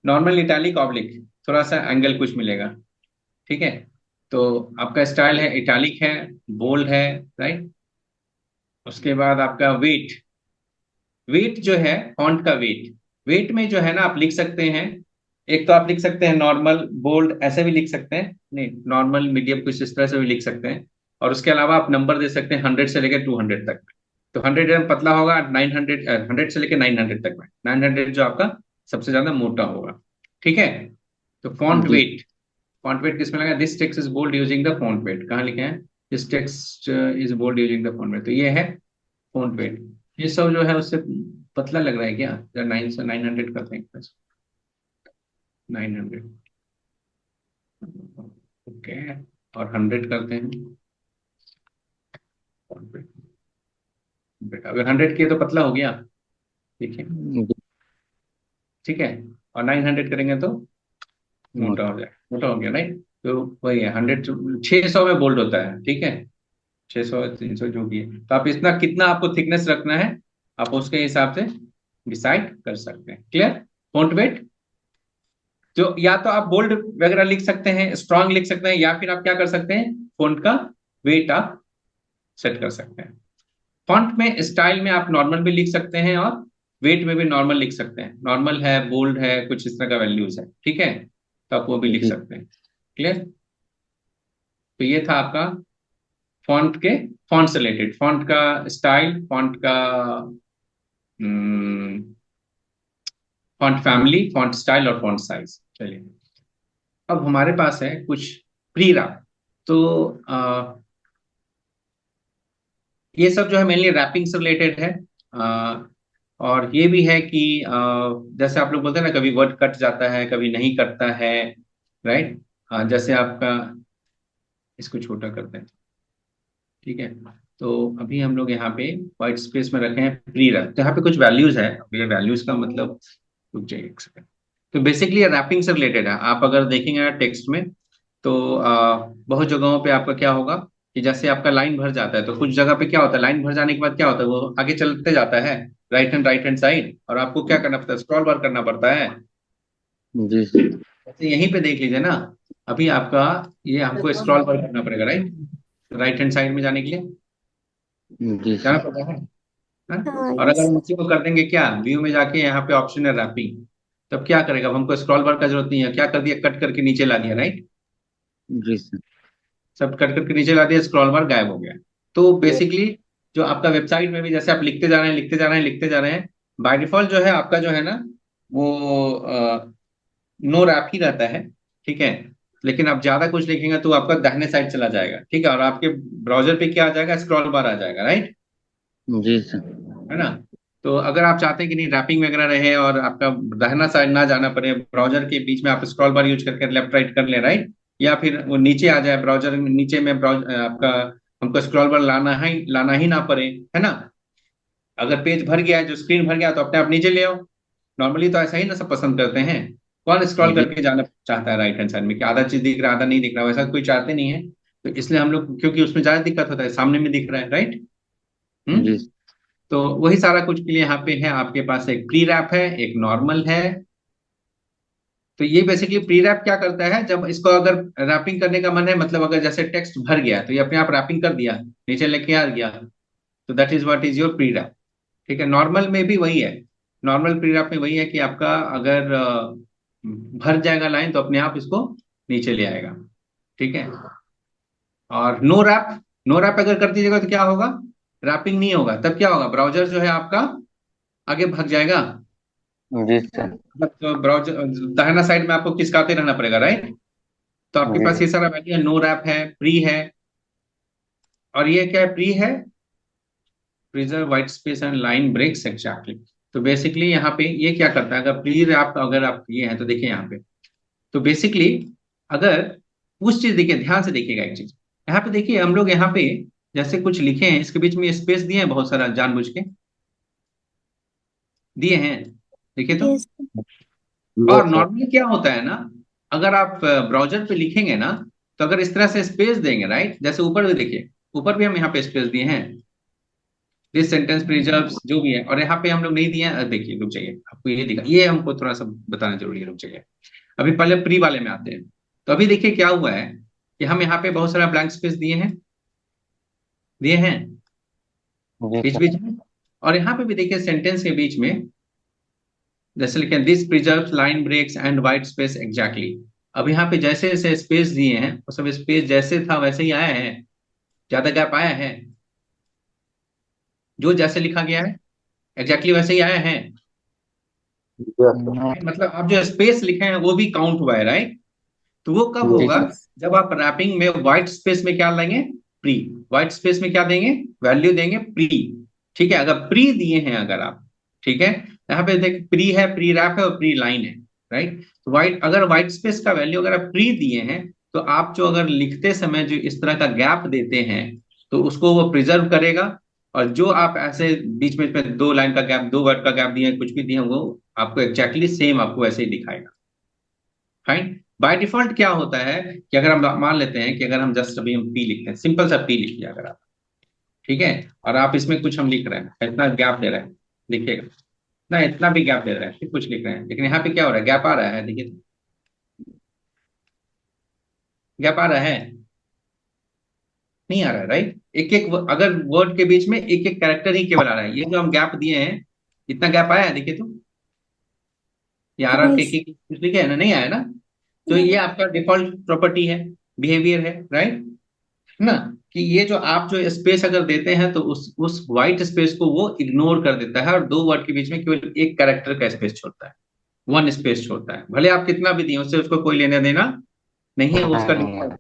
नॉर्मल, इटैलिक, ऑब्लिक, थोड़ा सा एंगल कुछ मिलेगा, ठीक है। तो आपका स्टाइल है इटैलिक है, बोल्ड है, राइट। उसके बाद आपका वेट, वेट जो है फॉन्ट का वेट, वेट में जो है ना आप लिख सकते हैं, एक तो आप लिख सकते हैं नॉर्मल, बोल्ड, ऐसे भी लिख सकते हैं, नहीं नॉर्मल मीडियम कुछ इस तरह से भी लिख सकते हैं। और उसके अलावा आप नंबर दे सकते हैं 100 से लेकर 200 तक। तो 100 एकदम पतला होगा, 900, 100 से लेकर 900 तक में, 900 जो आपका सबसे ज्यादा मोटा होगा, ठीक है। तो फॉन्ट जी वेट, फॉन्ट वेट किसमें लगा, this text is bold using the font weight, कहाँ लिखे हैं, this text is bold using the font weight, तो ये है फॉन्ट वेट। ये सब जो है उससे पतला लग रहा है क्या, 900 करते हैं, 900, ओके, और 100 करते हैं, अगर 100 किए तो पतला हो गया, देखिए, जी, ठीक है। और 900 करेंगे तो मोटा मोटा। हो जाएगा, मोटा हो गया, राइट। तो वही है 100, 600 में बोल्ड होता है, ठीक है, 600 300 जो भी है। तो आप इतना कितना आपको थिकनेस रखना है, आप उसके हिसाब से डिसाइड कर सकते हैं। क्लियर? फॉन्ट वेट, तो या तो आप बोल्ड वगैरह लिख सकते हैं, स्ट्रांग लिख सकते हैं, या फिर आप क्या कर सकते हैं, फॉन्ट का वेट आप सेट कर सकते हैं। फॉन्ट में स्टाइल में आप नॉर्मल भी लिख सकते हैं, और वेट में भी नॉर्मल लिख सकते हैं, नॉर्मल है, बोल्ड है, कुछ इस तरह का वैल्यूज है, ठीक है, तो आप वो भी लिख जी सकते हैं। क्लियर? तो ये था आपका फॉन्ट के, फॉन्ट से रिलेटेड, फॉन्ट का स्टाइल, फॉन्ट का फॉन्ट फैमिली, फॉन्ट स्टाइल और फॉन्ट साइज। चलिए, अब हमारे पास है कुछ प्री रैप। तो ये सब जो है मेनली रैपिंग से रिलेटेड है। अ, और ये भी है कि जैसे आप लोग बोलते हैं ना, कभी वर्ड कट जाता है, कभी नहीं कटता है, राइट। जैसे आपका, इसको छोटा करते हैं, ठीक है। तो अभी हम लोग यहाँ पे व्हाइट स्पेस में रखे हैं प्री रैप, तो यहाँ पे कुछ वैल्यूज है। अब ये वैल्यूज का मतलब, रुक जाइए एक सेकंड। तो बेसिकली ये रैपिंग से रिलेटेड है। आप अगर देखेंगे टेक्स्ट में, तो बहुत जगहों पे आपका क्या होगा कि जैसे आपका लाइन भर जाता है, तो कुछ जगह पे क्या होता है, लाइन भर जाने के बाद क्या होता है, वो आगे चलते जाता है राइट हैंड साइड, और आपको क्या करना पड़ता है, स्क्रॉल बार करना पड़ता है। जी सर। जैसे यहीं पे देख लीजिए ना, अभी आपका ये हमको स्क्रॉल बार करना पड़ेगा राइट हैंड साइड में जाने के लिए जी जाना सर। पड़ता है। हाँ और अगर यस। हम उसी को कर देंगे क्या, व्यू में जाके यहाँ पे ऑप्शन है रैपिंग, तब क्या करेगा, अब हमको स्क्रॉल बार का जरूरत नहीं है, क्या कर दिया, कट करके नीचे ला दिया, राइट। जी सर। सब कट करके नीचे ला दिया, स्क्रॉल बार गायब हो गया। तो बेसिकली जो आपका वेबसाइट में भी जैसे आप लिखते जा रहे हैं, लिखते जा रहे हैं, लिखते जा रहे हैं, बाय डिफॉल्ट जो है आपका जो है ना, वो नो रैप ही रहता है, ठीक है। लेकिन आप ज्यादा कुछ लिखेंगे तो आपका दाहिने साइड चला जाएगा, ठीक है, और आपके ब्राउजर पे क्या आ जाएगा, स्क्रॉल बार आ जाएगा, राइट, जी सर। है ना। तो अगर आप चाहते हैं कि नहीं रैपिंग वगैरह रहे और आपका दाहिना साइड ना जाना पड़े, ब्राउजर के बीच में आप स्क्रॉल बार यूज करके लेफ्ट राइट कर ले, राइट, या फिर वो नीचे आ जाए ब्राउजर नीचे में, आपका हमको स्क्रॉल बार लाना ही ना पड़े, है ना। अगर पेज भर गया है, जो स्क्रीन भर गया, तो अपने आप नीचे ले आओ। नॉर्मली तो ऐसा ही ना सब पसंद करते हैं। कौन स्क्रॉल जी करके जाना चाहता है राइट हैंड साइड में, कि आधा चीज दिख रहा है आधा नहीं दिख रहा, वैसा कोई चाहते नहीं है। तो इसलिए हम लोग, क्योंकि उसमें ज्यादा दिक्कत होता है, सामने में दिख रहा है, राइट। जी हम्म। तो वही सारा कुछ के लिए यहाँ पे है, आपके पास एक प्री रैप है, एक नॉर्मल है। तो ये बेसिकली प्री रैप क्या करता है, जब इसको अगर रैपिंग करने का मन है, मतलब अगर जैसे टेक्स्ट भर गया है, तो ये अपने आप रैपिंग कर दिया, नीचे लेके आ गया, तो that is what is your pre wrap, ठीक है। नॉर्मल में भी वही है, नॉर्मल प्री रैप में वही है कि आपका अगर भर जाएगा लाइन, तो अपने आप इसको नीचे ले आएगा, ठीक है। और नो रैप अगर कर दीजिएगा तो क्या होगा, रैपिंग नहीं होगा, तब क्या होगा, ब्राउजर जो है आपका आगे भाग जाएगा। जी सर। मतलब ब्राउजर दाहिना साइड में आपको खिसकाते रहना पड़ेगा, राइट। तो आपके जी पास ये सारा वैल्यू है, नो रैप है, प्री है, और ये क्या है, प्री है preserve white space and line breaks exactly. तो बेसिकली यहाँ पे ये क्या करता है, अगर प्री रैप अगर आप ये है, तो देखिए यहाँ पे, तो बेसिकली अगर उस चीज देखिए, ध्यान से देखिएगा एक चीज, यहाँ पे देखिए हम लोग यहाँ पे जैसे कुछ लिखे हैं, इसके बीच में स्पेस दिए हैं बहुत सारा, जानबूझ के दिए हैं, देखिए तो। यस। और सर। नॉर्मली क्या होता है ना, अगर आप ब्राउजर पे लिखेंगे ना, तो अगर इस तरह से स्पेस देंगे, राइट, जैसे ऊपर भी देखिए, ऊपर भी हम यहाँ पे स्पेस दिए हैं, दिस सेंटेंस प्रिजर्व्स जो भी है, और यहाँ पे हम लोग नहीं दिए हैं, देखिए रुक जाइए, आपको ये दिखा, ये हमको थोड़ा सा बताना जरूरी है, रुक जाइए। अभी पहले प्री वाले में आते हैं। तो अभी देखिए क्या हुआ है कि हम यहाँ पे बहुत सारा ब्लैंक स्पेस दिए हैं जी बीच सर। बीच में, और यहाँ पे भी देखिए सेंटेंस के बीच में जैसे लिखे this preserve line breaks and white space exactly. अब यहाँ पे जैसे जैसे स्पेस दिए हैं, वो सब स्पेस जैसे था वैसे ही आया है, ज्यादा गैप आया है, जो जैसे लिखा गया है एग्जैक्टली वैसे ही आया है। मतलब आप जो स्पेस लिखे हैं वो भी काउंट हुआ है, राइट। तो वो कब जी होगा, सर। जब आप रैपिंग में व्हाइट स्पेस में क्या लेंगे, प्री, व्हाइट स्पेस में क्या देंगे, वैल्यू देंगे प्री, ठीक है। अगर प्री दिए हैं अगर आप, ठीक है, यहाँ पे देख प्री है, प्री रैप है और प्री लाइन है, राइट। तो व्हाइट स्पेस का वैल्यू अगर आप प्री दिए हैं, तो आप जो अगर लिखते समय जो इस तरह का गैप देते हैं, तो उसको वो प्रिजर्व करेगा। और जो आप ऐसे बीच में दो लाइन का गैप, दो वर्ड का गैप दिए हैं, कुछ भी दिए हैं, वो आपको एग्जैक्टली सेम आपको ऐसे ही दिखाएगा, फाइन। बाय डिफॉल्ट क्या होता है कि अगर हम मान लेते हैं कि अगर हम जस्ट अभी हम पी लिखते हैं, सिंपल सा पी लिख लिया अगर आप, ठीक है, और आप इसमें कुछ हम लिख रहे हैं, इतना गैप दे रहे हैं, लिखिएगा ना, इतना भी गैप दे रहे हैं, फिर कुछ लिख रहे हैं, लेकिन यहाँ पे क्या हो रहा है, गैप आ रहा है, देखिए तो, गैप आ रहा है, नहीं आ रहा है, राइट। एक एक अगर वर्ड के बीच में एक एक कैरेक्टर ही केवल आ रहा है, ये जो हम गैप दिए हैं, इतना गैप आया है, देखिए तो, ये आर के यस। कुछ लिखे है ना, नहीं आया ना। तो ये आपका डिफॉल्ट प्रॉपर्टी है, बिहेवियर है, राइट, है ना। कि ये जो आप जो स्पेस अगर देते हैं, तो उस व्हाइट स्पेस को वो इग्नोर कर देता है, और दो वर्ड के बीच में केवल एक कैरेक्टर का स्पेस छोड़ता है, वन स्पेस छोड़ता है, भले आप कितना भी दिए उससे उसको कोई लेना देना नहीं है, वो उसका डिफॉल्ट।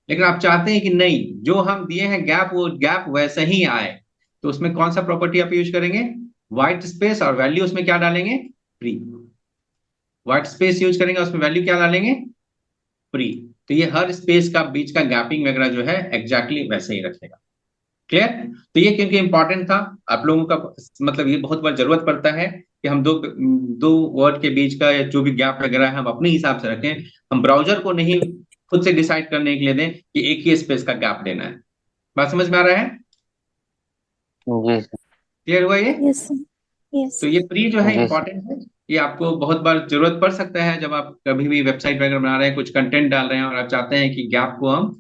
लेकिन आप चाहते हैं कि नहीं, जो हम दिए हैं गैप, वो गैप वैसे ही आए, तो उसमें कौन सा प्रॉपर्टी आप यूज करेंगे, व्हाइट स्पेस, और वैल्यू उसमें क्या डालेंगे, प्री। व्हाइट स्पेस यूज करेंगे, उसमें वैल्यू क्या डालेंगे, प्री, तो ये हर स्पेस का बीच का गैपिंग वगैरह जो है एग्जैक्टली वैसे ही रखेगा। क्लियर? तो ये क्योंकि इंपॉर्टेंट था आप लोगों का, मतलब ये बहुत बार जरूरत पड़ता है कि हम दो दो वर्ड के बीच का या जो भी गैप वगैरह है हम अपने हिसाब से रखें, हम ब्राउजर को नहीं खुद से डिसाइड करने के लिए दें कि एक ही स्पेस का गैप देना है। बात समझ में आ रहा है? जी सर। क्लियर हुआ ये? Yes sir. यस। तो ये प्री जो है जी सर। इंपॉर्टेंट है, ये आपको बहुत बार जरूरत पड़ सकता है जब आप कभी भी वेबसाइट वगैरह बना रहे हैं, कुछ कंटेंट डाल रहे हैं और आप चाहते हैं कि गैप को हम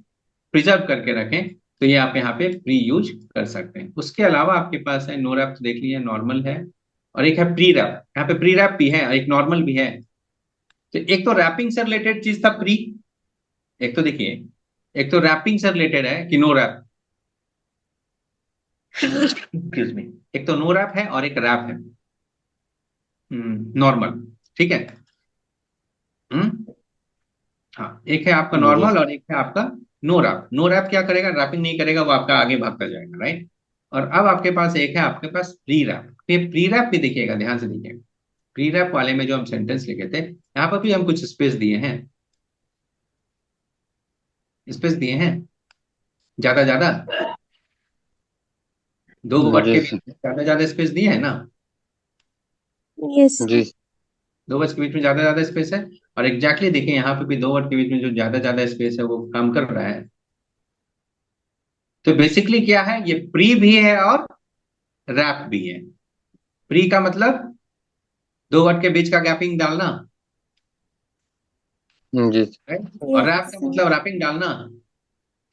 प्रिजर्व करके रखें, तो ये आप यहाँ पे प्री यूज कर सकते हैं। उसके अलावा आपके पास है नो रैप, तो देख लीजिए नॉर्मल है, और एक है प्री रैप। यहाँ पे प्री रैप भी है और एक नॉर्मल भी है। तो एक तो रैपिंग से रिलेटेड चीज था प्री, एक तो देखिए, एक तो रैपिंग से रिलेटेड है कि नो रैप, एक्सक्यूज मी, एक तो नो रैप है और एक रैप है नॉर्मल। ठीक है? हम्म हाँ, एक है आपका जी नॉर्मल और एक है आपका नो रैप। नो रैप क्या करेगा? रैपिंग नहीं करेगा, वो आपका आगे भागता जाएगा, राइट? और अब आपके पास एक है आपके पास प्री रैप। ये प्री रैप भी देखिएगा, ध्यान से देखिएगा, प्री रैप वाले में जो हम सेंटेंस लिखे थे, यहाँ पर भी हम कुछ स्पेस दिए हैं, स्पेस दिए हैं ज्यादा ज्यादा, दो वर्ड जी के सर। बीच में ज्यादा ज्यादा स्पेस दिए है ना, यस। जी दो वर्ड के बीच में ज्यादा ज्यादा स्पेस है। और एग्जैक्टली देखिए यहाँ पे भी दो वर्ड के बीच में जो ज्यादा ज्यादा स्पेस है वो काम कर रहा है। तो बेसिकली क्या है, ये प्री भी है और रैप भी है। प्री का मतलब दो वर्ड के बीच का गैपिंग डालना, जी right? और रैप यस का सर। मतलब रैपिंग डालना।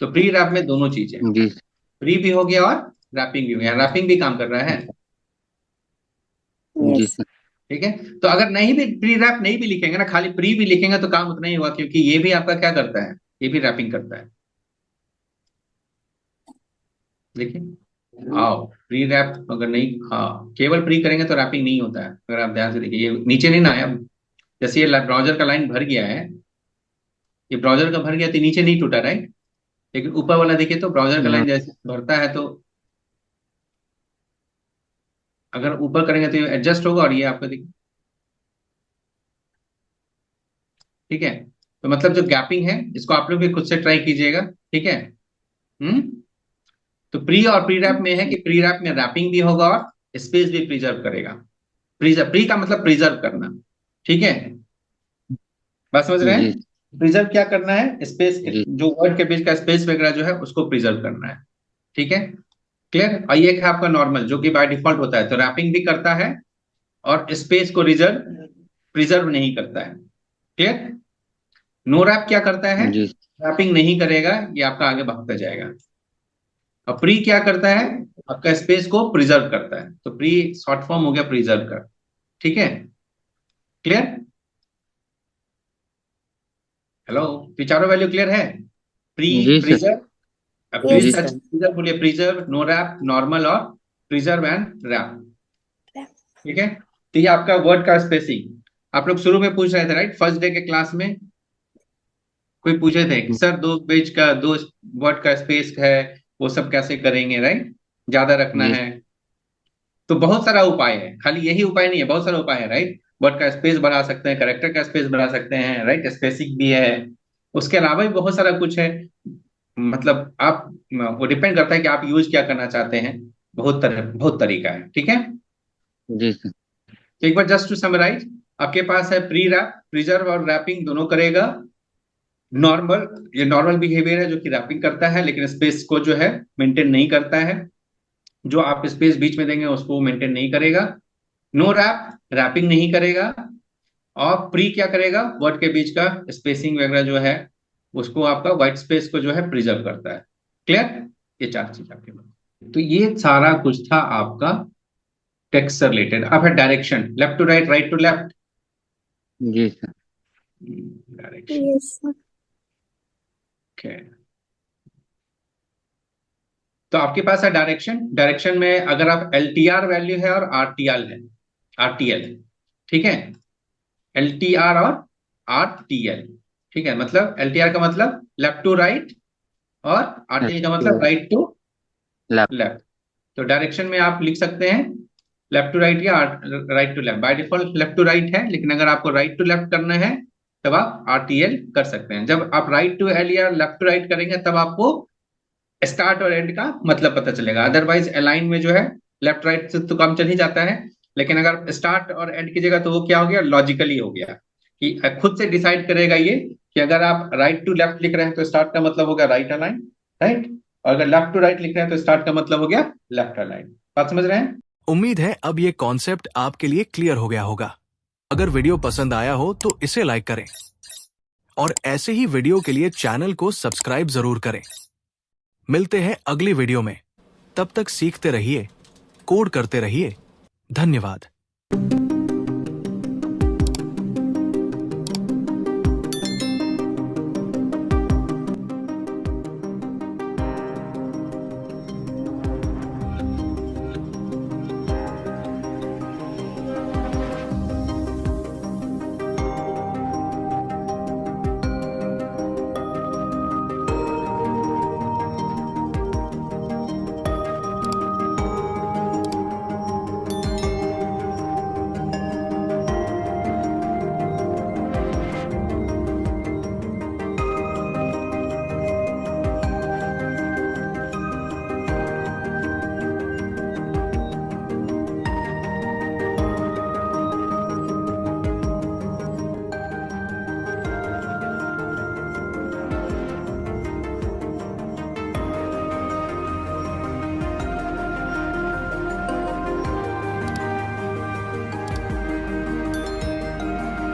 तो प्री रैप में दोनों चीजें, जी प्री भी हो गया और रैपिंग भी हो गया, रैपिंग भी काम कर रहा है। जी यस। सर। ठीक है? तो अगर नहीं भी प्री रैप नहीं भी लिखेंगे ना, खाली प्री भी लिखेंगे तो काम उतना ही हुआ, क्योंकि ये भी आपका क्या करता है, ये भी रैपिंग करता है। देखिए, आओ प्री रैप अगर नहीं, हाँ केवल प्री करेंगे तो रैपिंग नहीं होता है। अगर आप ध्यान से देखिए, ये नीचे नहीं ना आया, जैसे ये ब्राउजर का लाइन भर गया है, ये ब्राउजर का भर गया तो नीचे नहीं टूटा, राइट? लेकिन ऊपर वाला देखिए तो ब्राउजर का हम्म, लाइन जैसे भरता है, तो अगर ऊपर करेंगे तो ये एडजस्ट होगा, और ये आपका देखिए, ठीक है? तो मतलब जो गैपिंग है इसको आप लोग भी खुद से ट्राई कीजिएगा, ठीक है? हम्म तो प्री और प्री रैप में है कि प्री रैप में रैपिंग भी होगा और स्पेस भी प्रिजर्व करेगा। प्रिजर्व, प्री का मतलब प्रिजर्व करना, ठीक है? बात समझ रहे जी हैं? प्रिजर्व क्या करना है, स्पेस के जी जो वर्ड के बीच का स्पेस वगैरह जो है उसको प्रिजर्व करना है। ठीक है? क्लियर? और ये है आपका नॉर्मल जो कि बाय डिफॉल्ट होता है, तो रैपिंग भी करता है और स्पेस को रिजर्व प्रिजर्व नहीं करता है। क्लियर? नो रैप क्या करता है, जी रैपिंग नहीं करेगा, ये आपका आगे भागता जाएगा। और प्री क्या करता है, आपका स्पेस को प्रिजर्व करता है। तो प्री शॉर्ट फॉर्म हो गया प्रिजर्व कर। ठीक है? क्लियर? हेलो? तो चारों वैल्यू क्लियर है? प्री, जी सर। प्रिजर्व, जी yes please sir. Sir. Preserve बोलिए, प्रिजर्व, नो रैप, नॉर्मल और प्रिजर्व एंड रैप। ठीक है? तो ये आपका वर्ड का स्पेसिंग आप लोग शुरू में पूछ रहे थे, राइट? फर्स्ट डे के क्लास में कोई पूछे थे कि सर दो पेज का दो वर्ड का स्पेस है, वो सब कैसे करेंगे, राइट? ज्यादा रखना जी है। तो बहुत सारा उपाय है, खाली यही उपाय नहीं है, बहुत सारा उपाय है, राइट? वर्ड का स्पेस बढ़ा सकते हैं, करेक्टर का स्पेस बढ़ा सकते हैं, राइट? स्पेसिंग भी है, उसके अलावा भी बहुत सारा कुछ है। मतलब आप, वो डिपेंड करता है कि आप यूज क्या करना चाहते हैं। बहुत तरीका है, ठीक है? जी सर। तो एक बार जस्ट टू समराइज, आपके पास है प्री रैप, प्रिजर्व और रैपिंग दोनों करेगा। नॉर्मल, ये नॉर्मल बिहेवियर है जो कि रैपिंग करता है लेकिन स्पेस को जो है मेंटेन नहीं करता है, जो आप स्पेस बीच में देंगे उसको मेंटेन नहीं करेगा। नो रैप, रैपिंग नहीं करेगा। और प्री क्या करेगा, वर्ड के बीच का स्पेसिंग वगैरह जो है उसको, आपका व्हाइट स्पेस को जो है प्रिजर्व करता है। क्लियर? ये चार चीज आपके पास, तो ये सारा कुछ था आपका टेक्स्ट से रिलेटेड। अब है direction, left to right, right to left. जी sir. Direction, yes sir. Okay. तो आपके पास है डायरेक्शन। डायरेक्शन में अगर आप LTR वैल्यू है और RTL है, RTL, ठीक है? LTR और RTL, ठीक है? मतलब LTR का मतलब लेफ्ट टू राइट, और RTL का मतलब राइट टू लैप। लेफ्ट। तो डायरेक्शन में आप लिख सकते हैं लेफ्ट टू राइट या right to left. By default left to right है, लेकिन अगर आपको राइट टू लेफ्ट करना है तब आप RTL कर सकते हैं। जब आप राइट टू एल या लेफ्ट टू राइट करेंगे तब आपको स्टार्ट और एंड का मतलब पता चलेगा। अदरवाइज अलाइन में जो है लेफ्ट राइट से तो काम चल ही जाता है, लेकिन अगर स्टार्ट और एंड की जगह तो वो क्या हो गया, लॉजिकली हो गया कि खुद से डिसाइड करेगा ये कि अगर आप राइट टू लेफ्ट लिख रहे हैं तो स्टार्ट का मतलब हो गया राइट अलाइन, राइट, और अगर लेफ्ट टू राइट लिख रहे हैं तो स्टार्ट का मतलब हो गया लेफ्ट अलाइन। बात समझ रहे हैं? उम्मीद है अब ये कॉन्सेप्ट आपके लिए क्लियर हो गया होगा। अगर वीडियो पसंद आया हो तो इसे लाइक करें और ऐसे ही वीडियो के लिए चैनल को सब्सक्राइब जरूर करें। मिलते हैं अगली वीडियो में, तब तक सीखते रहिए, कोड करते रहिए। धन्यवाद।